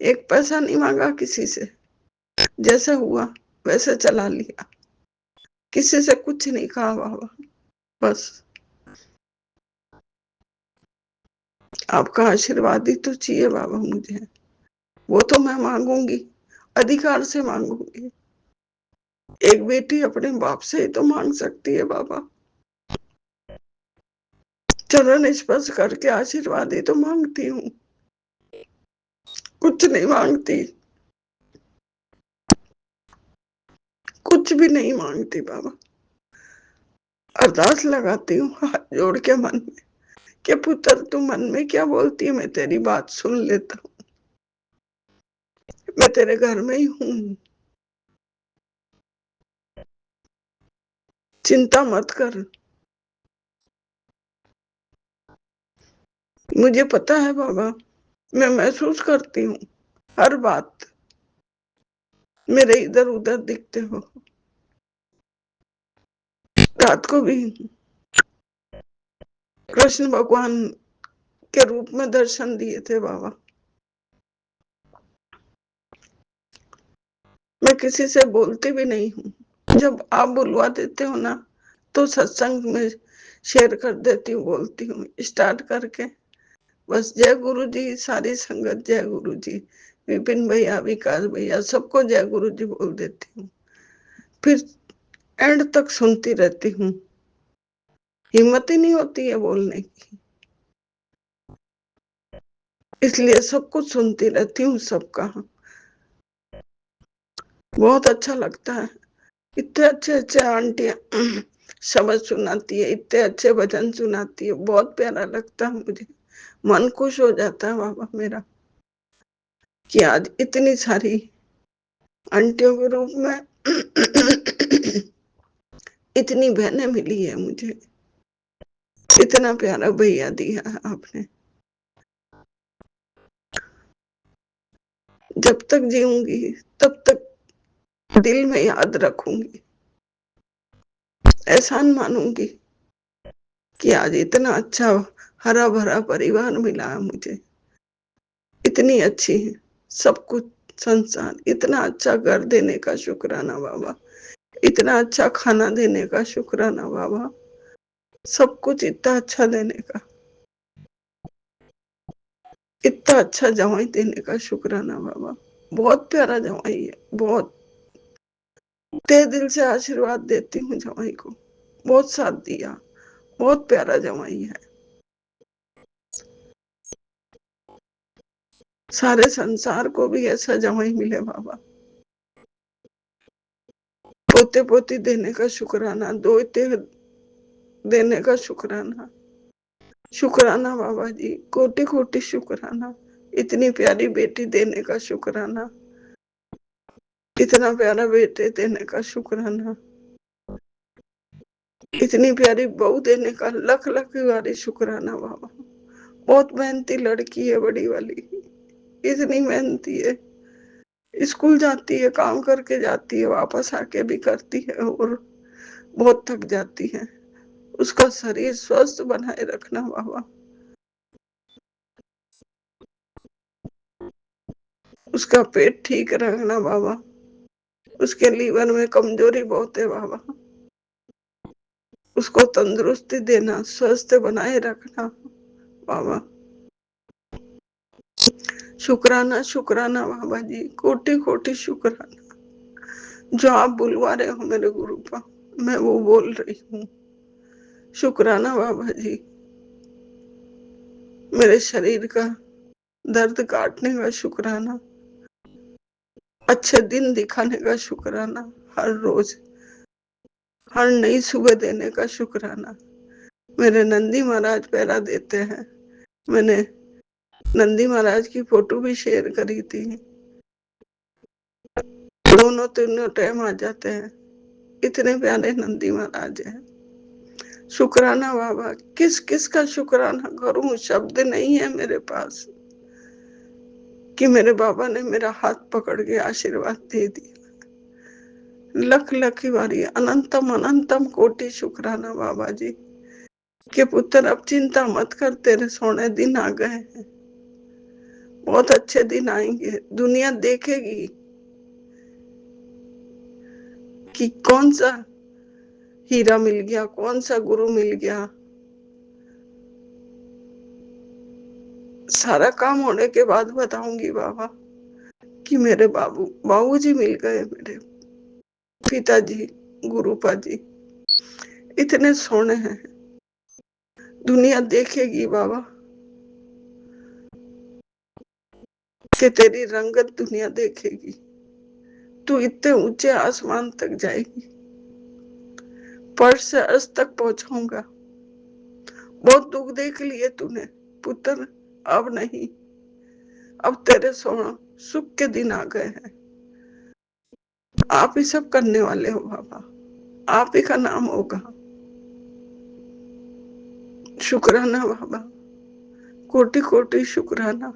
एक पैसा नहीं मांगा किसी से। जैसे हुआ वैसे चला लिया, किसी से कुछ नहीं कहा बाबा। बस आपका आशीर्वाद ही तो चाहिए बाबा मुझे। वो तो मैं मांगूंगी, अधिकार से मांगूंगी। एक बेटी अपने बाप से ही तो मांग सकती है बाबा। चरण स्पर्श करके आशीर्वाद ही तो मांगती हूँ, कुछ नहीं मांगती, कुछ भी नहीं मांगती बाबा। अरदास लगाती हूँ हाथ जोड़ के मन में कि पुत्र तू मन में क्या बोलती है, मैं तेरी बात सुन लेता हूँ। मैं तेरे घर में ही हूँ, चिंता मत कर। मुझे पता है बाबा, मैं महसूस करती हूँ हर बात। मेरे इधर उधर दिखते हो। रात को भी कृष्ण भगवान के रूप में दर्शन दिए थे बाबा। मैं किसी से बोलती भी नहीं हूँ, जब आप बुलवा देते हो ना तो सत्संग में शेयर कर देती हूँ, बोलती हूँ स्टार्ट करके। बस जय गुरु जी, सारी संगत जय गुरु जी, विपिन भैया, विकास भैया, सबको जय गुरु जी बोल देती हूँ। फिर एंड तक सुनती रहती हूँ, हिम्मत ही नहीं होती है बोलने की, इसलिए सब कुछ सुनती रहती हूँ सबका। बहुत अच्छा लगता है, इतने अच्छे अच्छे आंटियां शब्द सुनाती है, इतने अच्छे भजन सुनाती है, बहुत प्यारा लगता है मुझे। मन खुश हो जाता है बाबा मेरा कि आज इतनी सारी आंटियों के रूप में इतनी बहनें मिली है मुझे, इतना प्यारा भैया दिया है आपने। जब तक जीऊंगी तब तक दिल में याद रखूंगी, एहसान मानूंगी कि आज इतना अच्छा हरा भरा परिवार मिला है मुझे, इतनी अच्छी सब कुछ संसार, इतना अच्छा घर देने का शुक्राना बाबा, इतना अच्छा खाना देने का शुक्राना बाबा, सब कुछ इतना अच्छा देने का, इतना अच्छा जवाई देने का शुक्राना बाबा। बहुत प्यारा जवाई है, बहुत तहे दिल से आशीर्वाद देती हूँ जवाई को, बहुत साथ दिया, बहुत प्यारा जवाई है। सारे संसार को भी ऐसा जवाई मिले बाबा। पोते पोती देने का शुक्राना, दोते देने का शुक्राना, शुक्राना बाबा जी, कोटि कोटि शुक्राना। इतनी प्यारी बेटी देने का शुक्राना, इतना प्यारा बेटे देने का शुक्राना, इतनी प्यारी बहू देने का लख लख बारी शुक्राना बाबा। बहुत मेहनती लड़की है बड़ी वाली, इतनी मेहनती है, स्कूल जाती है, काम करके जाती है, वापस आके भी करती है और बहुत थक जाती है। उसका शरीर स्वस्थ बनाए रखना बाबा, उसका पेट ठीक रखना बाबा, उसके लीवर में कमजोरी बहुत है बाबा, उसको तंदुरुस्ती देना, स्वस्थ बनाए रखना बाबा। शुक्राना शुक्राना बाबा जी, कोटि कोटि शुक्राना। जो आप बुलवा रहे हो मेरे गुरु का, मैं वो बोल रही हूँ। शुक्राना बाबा जी, मेरे शरीर का दर्द काटने का शुक्राना, अच्छे दिन दिखाने का शुक्राना, हर रोज हर नई सुबह देने का शुक्राना। मेरे नंदी महाराज पहरा देते हैं, मैंने नंदी महाराज की फोटो भी शेयर करी थी, दोनों तीनों टाइम आ जाते हैं, इतने प्यारे नंदी महाराज हैं। शुक्राना बाबा, किस किस का शुक्राना करूं, शब्द नहीं है मेरे पास कि मेरे बाबा ने मेरा हाथ पकड़ के आशीर्वाद दे दिया। लख लख बारी अनंतम अनंतम कोटि शुक्राना बाबा जी के पुत्र, अब चिंता मत कर, तेरे सोने दिन आ गए हैं, बहुत अच्छे दिन आएंगे। दुनिया देखेगी कि कौन सा हीरा मिल गया, कौन सा गुरु मिल गया। सारा काम होने के बाद बताऊंगी बाबा कि मेरे बाबूजी मिल गए, मेरे पिताजी, गुरुपा जी इतने सोने हैं। दुनिया देखेगी बाबा कि तेरी रंगत दुनिया देखेगी, तू इतने ऊंचे आसमान तक जाएगी, पर्स से अर्श तक पहुंचाऊंगा। बहुत दुख देख लिए तूने पुत्र, अब नहीं, अब तेरे सोना सुख के दिन आ गए हैं। आप ही सब करने वाले हो बाबा, आप ही का नाम होगा। शुक्राना बाबा, कोटि कोटि शुक्राना।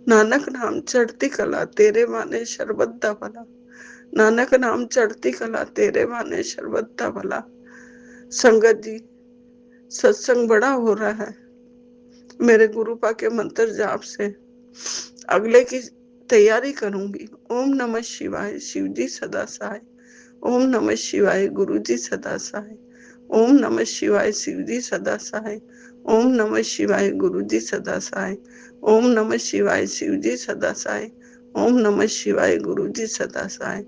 नानक नाम चढ़ती कला, तेरे माने शरबत दा भला। नानक नाम चढ़ती कला, तेरे माने शरबत दा भला। संगत जी, सत्संग बड़ा हो रहा है, मेरे गुरुपा के मंत्र जाप से अगले की तैयारी करूंगी। ओम नमः शिवाय, शिव जी सदा सहाय। ओम नमः शिवाय, गुरु जी सदा सहाय। ओम नमः शिवाय, शिव जी सदा सहाय। ओम नमः शिवाय, गुरु जी सदा सहाय। ओम नमः शिवाय, शिव जी सदा सहाय। ओम नमः शिवाय, गुरु जी सदा सहाय।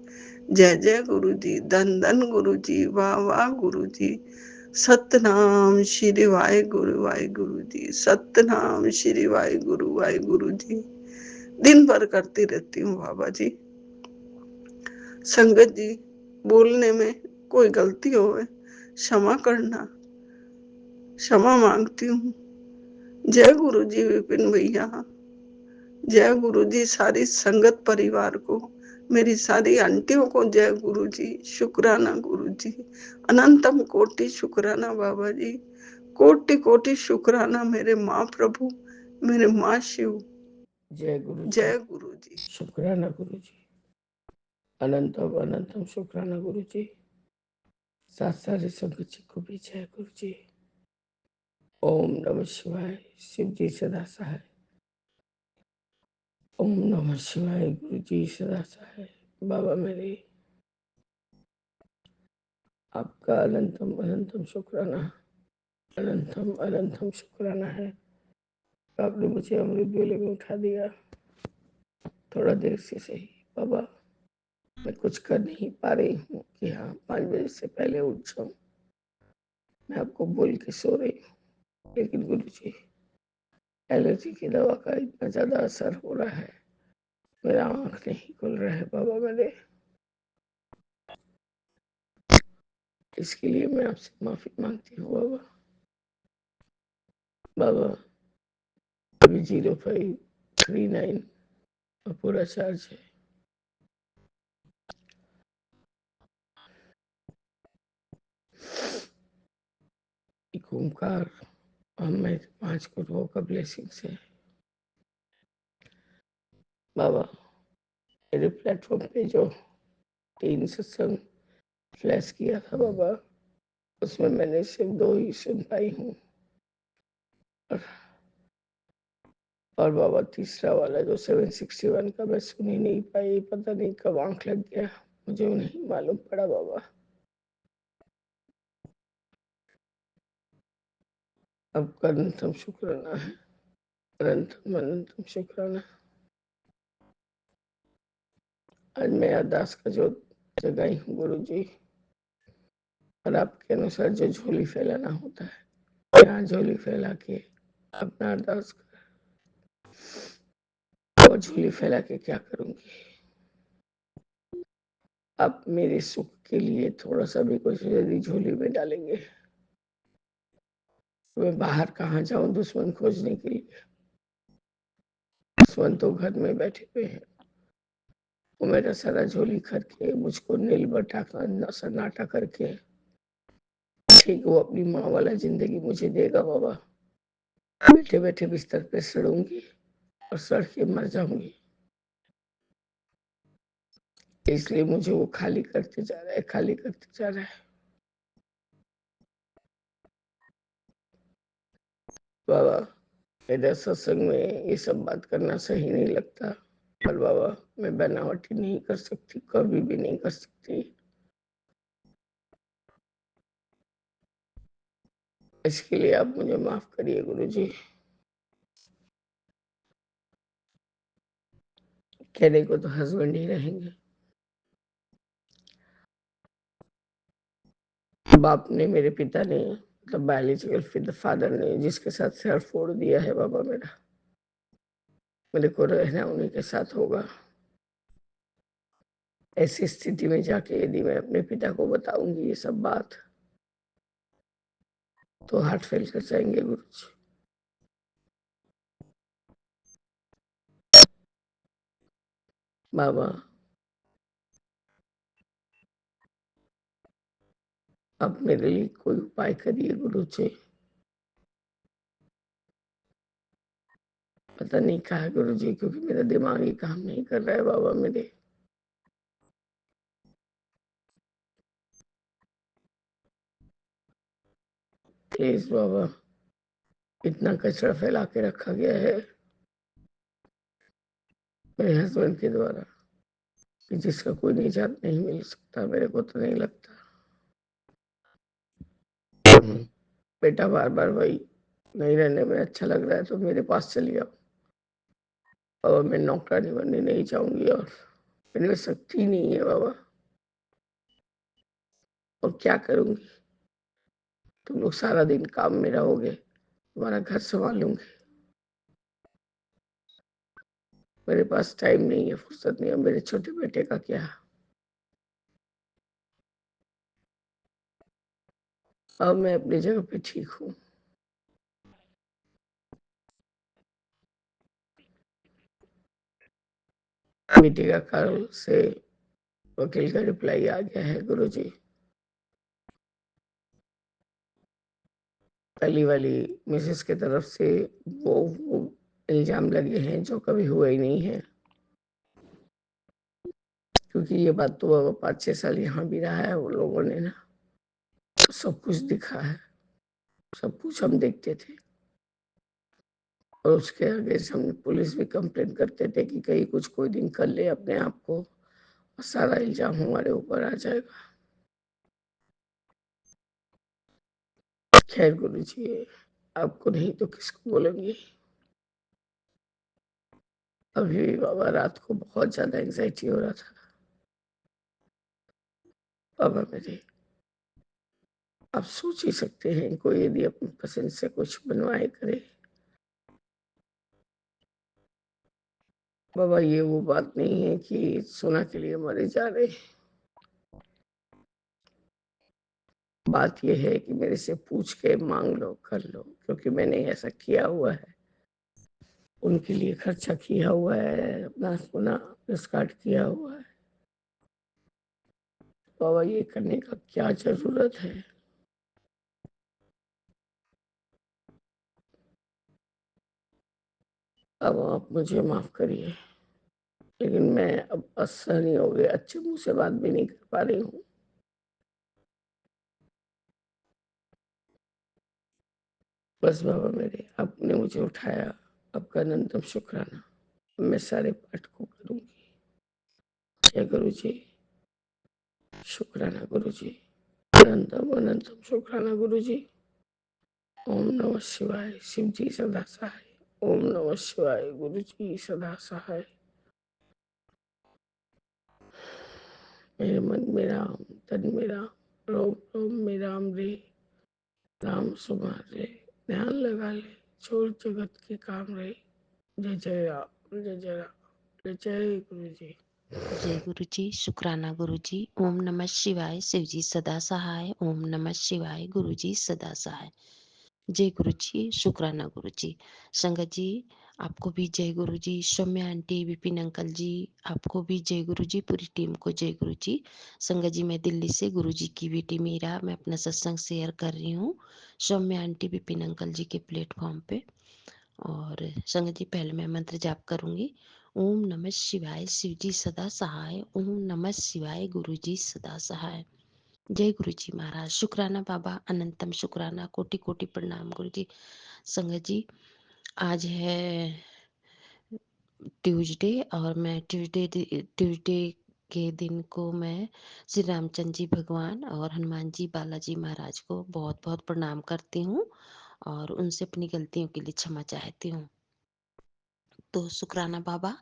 जय जय गुरु जी, धन धन गुरु जी, वाह वाह गुरु जी। सतनाम श्री वाहे गुरु जी, सतनाम श्री वाहे गुरु जी। दिन भर करती रहती हूँ बाबा जी। संगत जी, बोलने में कोई गलती हो क्षमा करना, क्षमा मांगती हूँ। जय गुरु जी विपिन भैया, जय गुरु जी सारी संगत परिवार को, मेरी सारी आंटियों को जय गुरु जी, शुक्राना गुरु जी, अनंतम कोटि शुक्राना बाबा जी, कोटि कोटि शुक्राना मेरे माँ प्रभु, मेरे माँ शिव। जय गुरु जी, जय गुरु जी। शुक्राना गुरु जी, अनंतम अनंतम शुक्राना गुरु जी। सारे संगत जी को भी जय गुरु जी। ओम नमः शिवाय, शिव जी सदा सहाय। ओम नमः शिवाय, गुरु जी सदा सहाय। बाबा मेरे, आपका अनंतम अनंतम शुक्राना, अनंतम अनंतम शुक्राना है। आपने मुझे अमृत वेले में उठा दिया, थोड़ा देर से सही बाबा। मैं कुछ कर नहीं पा रही हूँ कि हाँ 5 बजे से पहले उठ जाऊं, मैं आपको बोल के सो रही हूँ, लेकिन गुरु जी एलर्जी की दवा का इतना ज्यादा असर हो रहा है, मेरा आंख नहीं खुल रहा है बाबा मेरे। इसके लिए मैं आपसे माफी मांगती हूँ बाबा। बाबा अभी 0539 और पूरा चार्ज है। एक ओंकार और मैं 5 गुरुओं का ब्लेसिंग से बाबा, मेरे प्लेटफॉर्म पे जो 3 सत्संग फ्लैश किया था बाबा, उसमें मैंने सिर्फ 2 ही सुन पाई हूँ। और बाबा तीसरा वाला जो 761 का मैं सुन ही नहीं पाई, पता नहीं कब आँख लग गया, मुझे नहीं मालूम पड़ा बाबा। आपका अनंतम शुक्राना है, अनंतम अनंतम शुक्राना। आज मैं अरदास का जो जगाई हूँ गुरुजी, और आपके अनुसार जो झोली फैलाना होता है, यहाँ झोली फैला के अपना अरदास कर, और झोली फैला के क्या करूँगी? आप मेरे सुख के लिए थोड़ा सा भी कुछ यदि झोली में डालेंगे, तो मैं बाहर कहाँ जाऊं दुश्मन खोजने के लिए? दुश्मन तो घर में बैठे हुए हैं, वो मेरा सारा झोली करके मुझको नील बटा सन्नाटा करके ठीक वो अपनी माँ वाला जिंदगी मुझे देगा बाबा। बैठे बैठे बिस्तर पे सड़ूंगी और सड़ के मर जाऊंगी, इसलिए मुझे वो खाली करते जा रहा है, खाली करते जा रहा है बाबा। मेरा सत्संग में ये सब बात करना सही नहीं लगता, पर बाबा मैं बनावटी नहीं कर सकती, कभी भी नहीं कर सकती। इसके लिए आप मुझे माफ करिए गुरुजी। कहने को तो हस्बैंड ही रहेंगे, बाप ने, मेरे पिता ने, मतलब बायोलॉजिकल फादर ने जिसके साथ सर फोड़ दिया है बाबा मेरा, मेरे को रहना उन्हीं के साथ होगा। ऐसी स्थिति में जाके यदि मैं अपने पिता को बताऊंगी ये सब बात, तो हार्ट फेल कर जाएंगे गुरुजी। बाबा आप मेरे लिए कोई उपाय करिए गुरुजी। पता नहीं कहा है गुरुजी, क्योंकि मेरा दिमाग ही काम नहीं कर रहा है बाबा मेरे। प्लीज बाबा, इतना कचरा फैला के रखा गया है मेरे हस्बैंड के द्वारा कि जिसका कोई निजात नहीं मिल सकता, मेरे को तो नहीं लगता। बेटा बार बार वही, नहीं रहने में अच्छा लग रहा है तो मेरे पास चली आओ। बाबा मैं नौकरानी बनने नहीं चाहूंगी, और इनमें शक्ति नहीं है बाबा, और क्या करूंगी? तुम लोग सारा दिन काम में रहोगे, तुम्हारा घर संभालूंगी, मेरे पास टाइम नहीं है, फुर्सत नहीं है। मेरे छोटे बेटे का क्या? अब मैं अपनी जगह पे ठीक हूँ। मीटिंग का कल से वकील का रिप्लाई आ गया है गुरुजी। पहली वाली मिसेस की तरफ से वो इल्जाम लगे हैं जो कभी हुए ही नहीं है, क्योंकि ये बात तो 5-6 साल यहाँ भी रहा है, वो लोगों ने ना सब कुछ दिखा है, सब कुछ हम देखते थे, और उसके आगे हमने पुलिस भी कंप्लेन करते थे कि कहीं कुछ कोई दिन कर ले अपने आप को, और सारा इल्जाम हमारे ऊपर आ जाएगा। खैर गुरुजी, आपको नहीं तो किसको बोलेंगे। अभी भी बाबा रात को बहुत ज्यादा एंजाइटी हो रहा था बाबा मेरे। आप सोच ही सकते हैं कोई यदि अपनी पसंद से कुछ बनवाए करे। बाबा ये वो बात नहीं है कि सोना के लिए मरे जा रहे, बात ये है कि मेरे से पूछ के मांग लो, कर लो, क्योंकि मैंने ऐसा किया हुआ है, उनके लिए खर्चा किया हुआ है, अपना सोना स्टार्ट किया हुआ है। बाबा ये करने का क्या जरूरत है? अब आप मुझे माफ करिए, लेकिन मैं अब असहनीय हो गई, अच्छे मुंह से बात भी नहीं कर पा रही हूँ। बस बाबा मेरे, आपने मुझे उठाया, आपका अनंतम शुक्राना। मैं सारे पाठ को करूंगी। जय गुरु जी, शुक्राना गुरु जी, अनंतम अनंतम शुक्राना गुरु जी। ओम नमः शिवाय, शिव जी सदा सहाय। ओम नमः शिवाय, गुरु जी सदा सहाय। मेरे मन में राम, तन में राम, रोम रोम में राम रे। राम सुमार रे, ध्यान लगा ले, छोड़ जगत के काम रे। जय जय राम, जय जय राम, जय जय गुरु जी। जय गुरु जी, शुक्राना गुरु जी। ओम नमः शिवाय, शिव जी सदा सहाय। ओम नमः शिवाय, गुरु जी सदा सहाय। जय गुरु जी, शुक्राना गुरु जी। संगत जी, आपको भी जय गुरु जी। सौम्या आंटी, विपिन अंकल जी, आपको भी जय गुरु जी। पूरी टीम को जय गुरु जी। संगत जी, मैं दिल्ली से गुरु जी की बेटी मीरा, मैं अपना सत्संग शेयर कर रही हूँ सौम्या आंटी, विपिन अंकल जी के प्लेटफॉर्म पे। और संगत जी, पहले मैं मंत्र जाप करूंगी। ओम नमः शिवाय, शिव जी सदा सहाय। ओम नमः शिवाय, गुरु जी सदा सहाय। जय गुरु जी महाराज। शुक्राना बाबा, अनंतम शुक्राना, कोटि कोटि प्रणाम गुरु जी। संगत जी, आज है ट्यूसडे और मैं ट्यूसडे के दिन को मैं श्री रामचंद्र जी भगवान और हनुमान जी बालाजी महाराज को बहुत बहुत प्रणाम करती हूँ और उनसे अपनी गलतियों के लिए क्षमा चाहती हूँ। तो शुक्राना बाबा।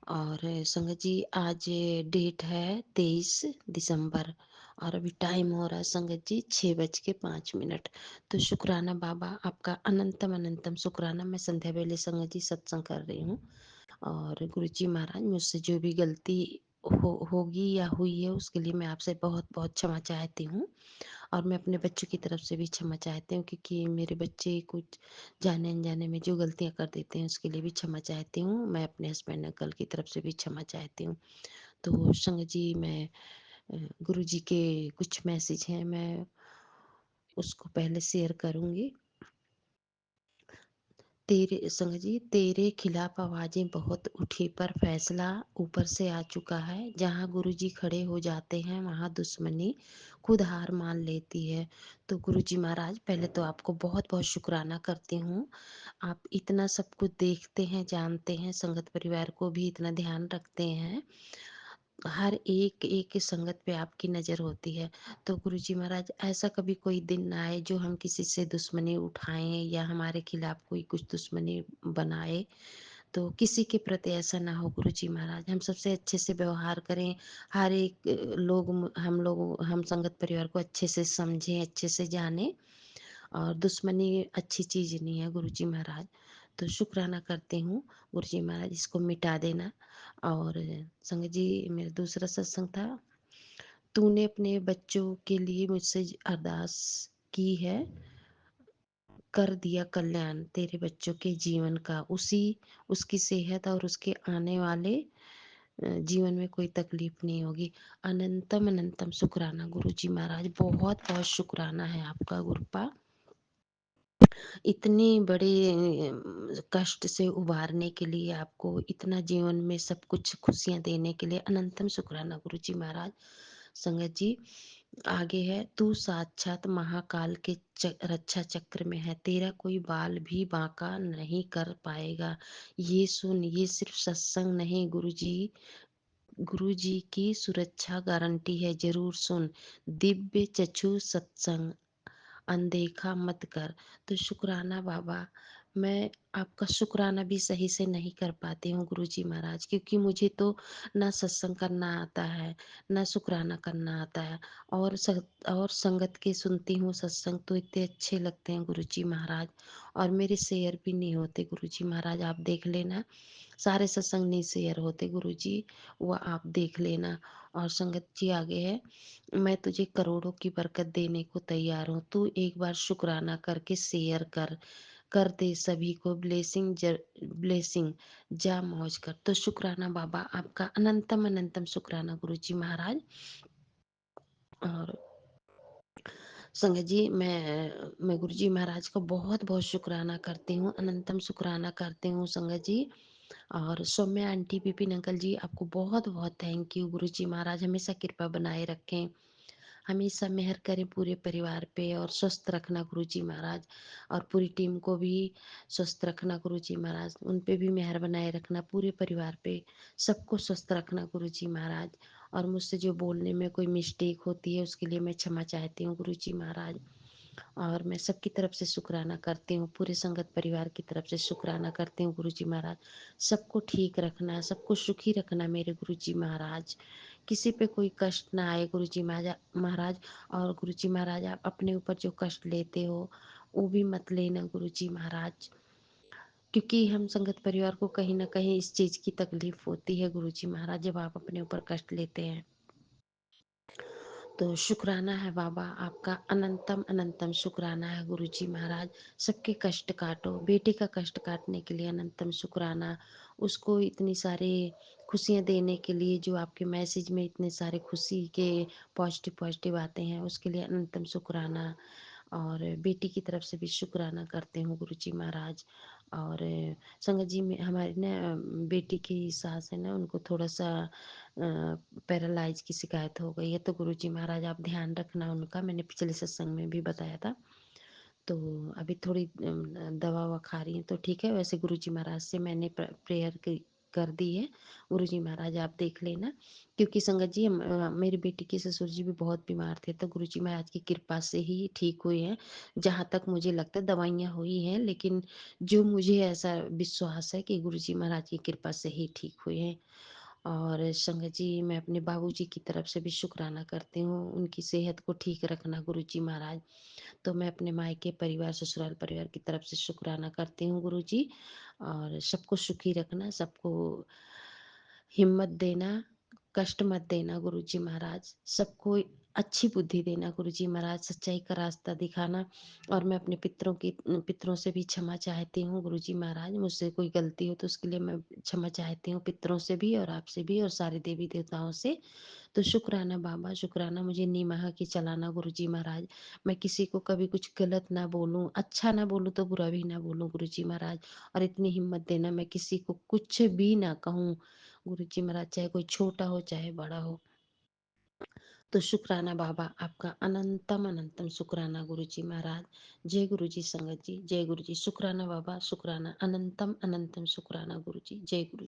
और संगत जी, आज डेट है 23 दिसंबर और अभी टाइम हो रहा है संगत जी 6:05। तो शुक्राना बाबा, आपका अनंतम अनंतम शुक्राना। मैं संध्या वेले संगत जी सत्संग कर रही हूँ और गुरु जी महाराज, मुझसे जो भी गलती होगी या हुई है उसके लिए मैं आपसे बहुत बहुत क्षमा चाहती हूँ। और मैं अपने बच्चों की तरफ से भी क्षमा चाहती हूँ, क्योंकि मेरे बच्चे कुछ जाने अनजाने में जो गलतियाँ कर देते हैं उसके लिए भी क्षमा चाहती हूँ। मैं अपने हस्बैंड अंकल की तरफ से भी क्षमा चाहती हूँ। तो संग जी, मैं गुरु जी के कुछ मैसेज हैं, मैं उसको पहले शेयर करूँगी। तेरे संग जी, तेरे खिलाफ आवाजें बहुत उठी पर फैसला ऊपर से आ चुका है। जहाँ गुरु जी खड़े हो जाते हैं वहाँ दुश्मनी खुद हार मान लेती है। तो गुरु जी महाराज, पहले तो आपको बहुत बहुत शुक्राना करती हूँ। आप इतना सब कुछ देखते हैं, जानते हैं, संगत परिवार को भी इतना ध्यान रखते हैं। हर एक एक की संगत पे आपकी नज़र होती है। तो गुरु जी महाराज, ऐसा कभी कोई दिन ना आए जो हम किसी से दुश्मनी उठाएं या हमारे खिलाफ कोई कुछ दुश्मनी बनाए। तो किसी के प्रति ऐसा ना हो गुरु जी महाराज। हम सबसे अच्छे से व्यवहार करें। हर एक हम संगत परिवार को अच्छे से समझें, अच्छे से जानें। और दुश्मनी अच्छी चीज़ नहीं है गुरु जी महाराज। तो शुक्राना करती हूँ गुरु जी महाराज, इसको मिटा देना। और संगत जी, मेरा दूसरा सत्संग था, तूने अपने बच्चों के लिए मुझसे अरदास की है, कर दिया कल्याण तेरे बच्चों के जीवन का। उसकी सेहत और उसके आने वाले जीवन में कोई तकलीफ नहीं होगी। अनंतम अनंतम शुक्राना गुरु जी महाराज, बहुत बहुत शुक्राना है आपका गुरुपा। इतने बड़े कष्ट से उबारने के लिए, आपको इतना जीवन में सब कुछ खुशियां देने के लिए अनंतम शुक्राना गुरु जी महाराज। संगत जी, आगे है, तू साक्षात महाकाल के रक्षा चक्र में है, तेरा कोई बाल भी बांका नहीं कर पाएगा। ये सुन, ये सिर्फ सत्संग नहीं, गुरु जी की सुरक्षा गारंटी है, जरूर सुन। दिव्य चक्षु सत्संग अनदेखा मत कर। तो शुक्राना बाबा, मैं आपका शुक्राना भी सही से नहीं कर पाती हूँ गुरु जी महाराज, क्योंकि मुझे तो ना सत्संग करना आता है, ना शुक्राना करना आता है। और संगत के सुनती हूँ सत्संग तो इतने अच्छे लगते हैं गुरु जी महाराज, और मेरे शेयर भी नहीं होते गुरु जी महाराज। आप देख लेना, सारे सत्संग नहीं शेयर होते गुरु जी, वो आप देख लेना। और संगत जी, आगे है, मैं तुझे करोड़ों की बरकत देने को तैयार हूँ, तू एक बार शुक्राना करके शेयर कर दे सभी को। ब्लेसिंग जा मौज कर। तो शुक्राना बाबा, आपका अनंतम अनंतम शुक्राना गुरु जी महाराज। और संगत जी, मैं गुरु जी महाराज को बहुत बहुत शुक्राना करती हूँ, अनंतम शुक्राना करती हूँ संगत जी। और सौम्या आंटी, विपिन अंकल जी, आपको बहुत बहुत थैंक यू। गुरु जी महाराज हमेशा कृपा बनाए रखें। हमेशा मेहर करें पूरे परिवार पे और स्वस्थ रखना गुरुजी महाराज, और पूरी टीम को भी स्वस्थ रखना गुरुजी महाराज, उन पे भी मेहर बनाए रखना, पूरे परिवार पे सबको स्वस्थ रखना गुरुजी महाराज। और मुझसे जो बोलने में कोई मिस्टेक होती है उसके लिए मैं क्षमा चाहती हूँ गुरुजी महाराज। और मैं सबकी तरफ से शुक्राना करती हूँ, पूरे संगत परिवार की तरफ से शुक्राना करती हूँ गुरुजी महाराज। सबको ठीक रखना, सबको सुखी रखना मेरे गुरुजी महाराज, किसी पे कोई कष्ट ना आए गुरुजी महाराज। और गुरुजी महाराज आप अपने ऊपर जो कष्ट लेते हो वो भी मत लेना गुरुजी महाराज, क्योंकि हम संगत परिवार को कहीं ना कहीं इस चीज की तकलीफ होती है गुरुजी महाराज जब आप अपने ऊपर कष्ट लेते हैं। तो शुक्राना है बाबा आपका, अनंतम अनंतम शुक्राना है गुरुजी महाराज। सबके कष्ट काटो, बेटे का कष्ट काटने के लिए अनंतम शुक्राना, उसको इतनी सारी खुशियाँ देने के लिए, जो आपके मैसेज में इतने सारे खुशी के पॉजिटिव पॉजिटिव आते हैं उसके लिए अनंतम शुक्राना। और बेटी की तरफ से भी शुक्राना करते हूँ गुरुजी महाराज। और संगत जी में हमारी ना बेटी की सास है ना, उनको थोड़ा सा पैरालाइज की शिकायत हो गई है, तो गुरुजी महाराज आप ध्यान रखना उनका, मैंने पिछले सत्संग में भी बताया था। तो अभी थोड़ी दवा ववा खा रही है तो ठीक है। वैसे गुरुजी महाराज से मैंने प्रेयर कर दी है, गुरुजी महाराज आप देख लेना। क्योंकि संगत जी मेरी बेटी के ससुर जी भी बहुत बीमार थे, तो गुरुजी महाराज की कृपा से ही ठीक हुए हैं। जहाँ तक मुझे लगता है दवाइयाँ हुई हैं, लेकिन जो मुझे ऐसा विश्वास है कि गुरुजी महाराज की कृपा से ही ठीक हुए हैं। और संगत जी मैं अपने बाबूजी की तरफ से भी शुक्राना करती हूँ, उनकी सेहत को ठीक रखना गुरुजी महाराज। तो मैं अपने मायके परिवार ससुराल परिवार की तरफ से शुक्राना करती हूँ गुरुजी। और सबको सुखी रखना, सबको हिम्मत देना, कष्ट मत देना गुरुजी महाराज, सबको अच्छी बुद्धि देना गुरुजी महाराज, सच्चाई का रास्ता दिखाना। और मैं अपने पितरों से भी क्षमा चाहती हूँ गुरुजी महाराज, मुझसे कोई गलती हो तो उसके लिए मैं क्षमा चाहती हूँ, पितरों से भी और आपसे भी और सारे देवी देवताओं से। तो शुक्राना बाबा, शुक्राना, मुझे निमाह की चलाना गुरुजी महाराज। मैं किसी को कभी कुछ गलत ना बोलूं, अच्छा ना बोलूं तो बुरा भी ना बोलूं गुरुजी महाराज। और इतनी हिम्मत देना मैं किसी को कुछ भी ना कहूँ गुरुजी महाराज, चाहे कोई छोटा हो चाहे बड़ा हो। तो शुक्राना बाबा आपका, अनंतम अनंतम शुक्राना गुरुजी महाराज। जय गुरुजी संगत जी, जय गुरुजी। शुक्राना बाबा, शुक्राना, अनंतम अनंतम शुक्राना गुरुजी, जय गुरु।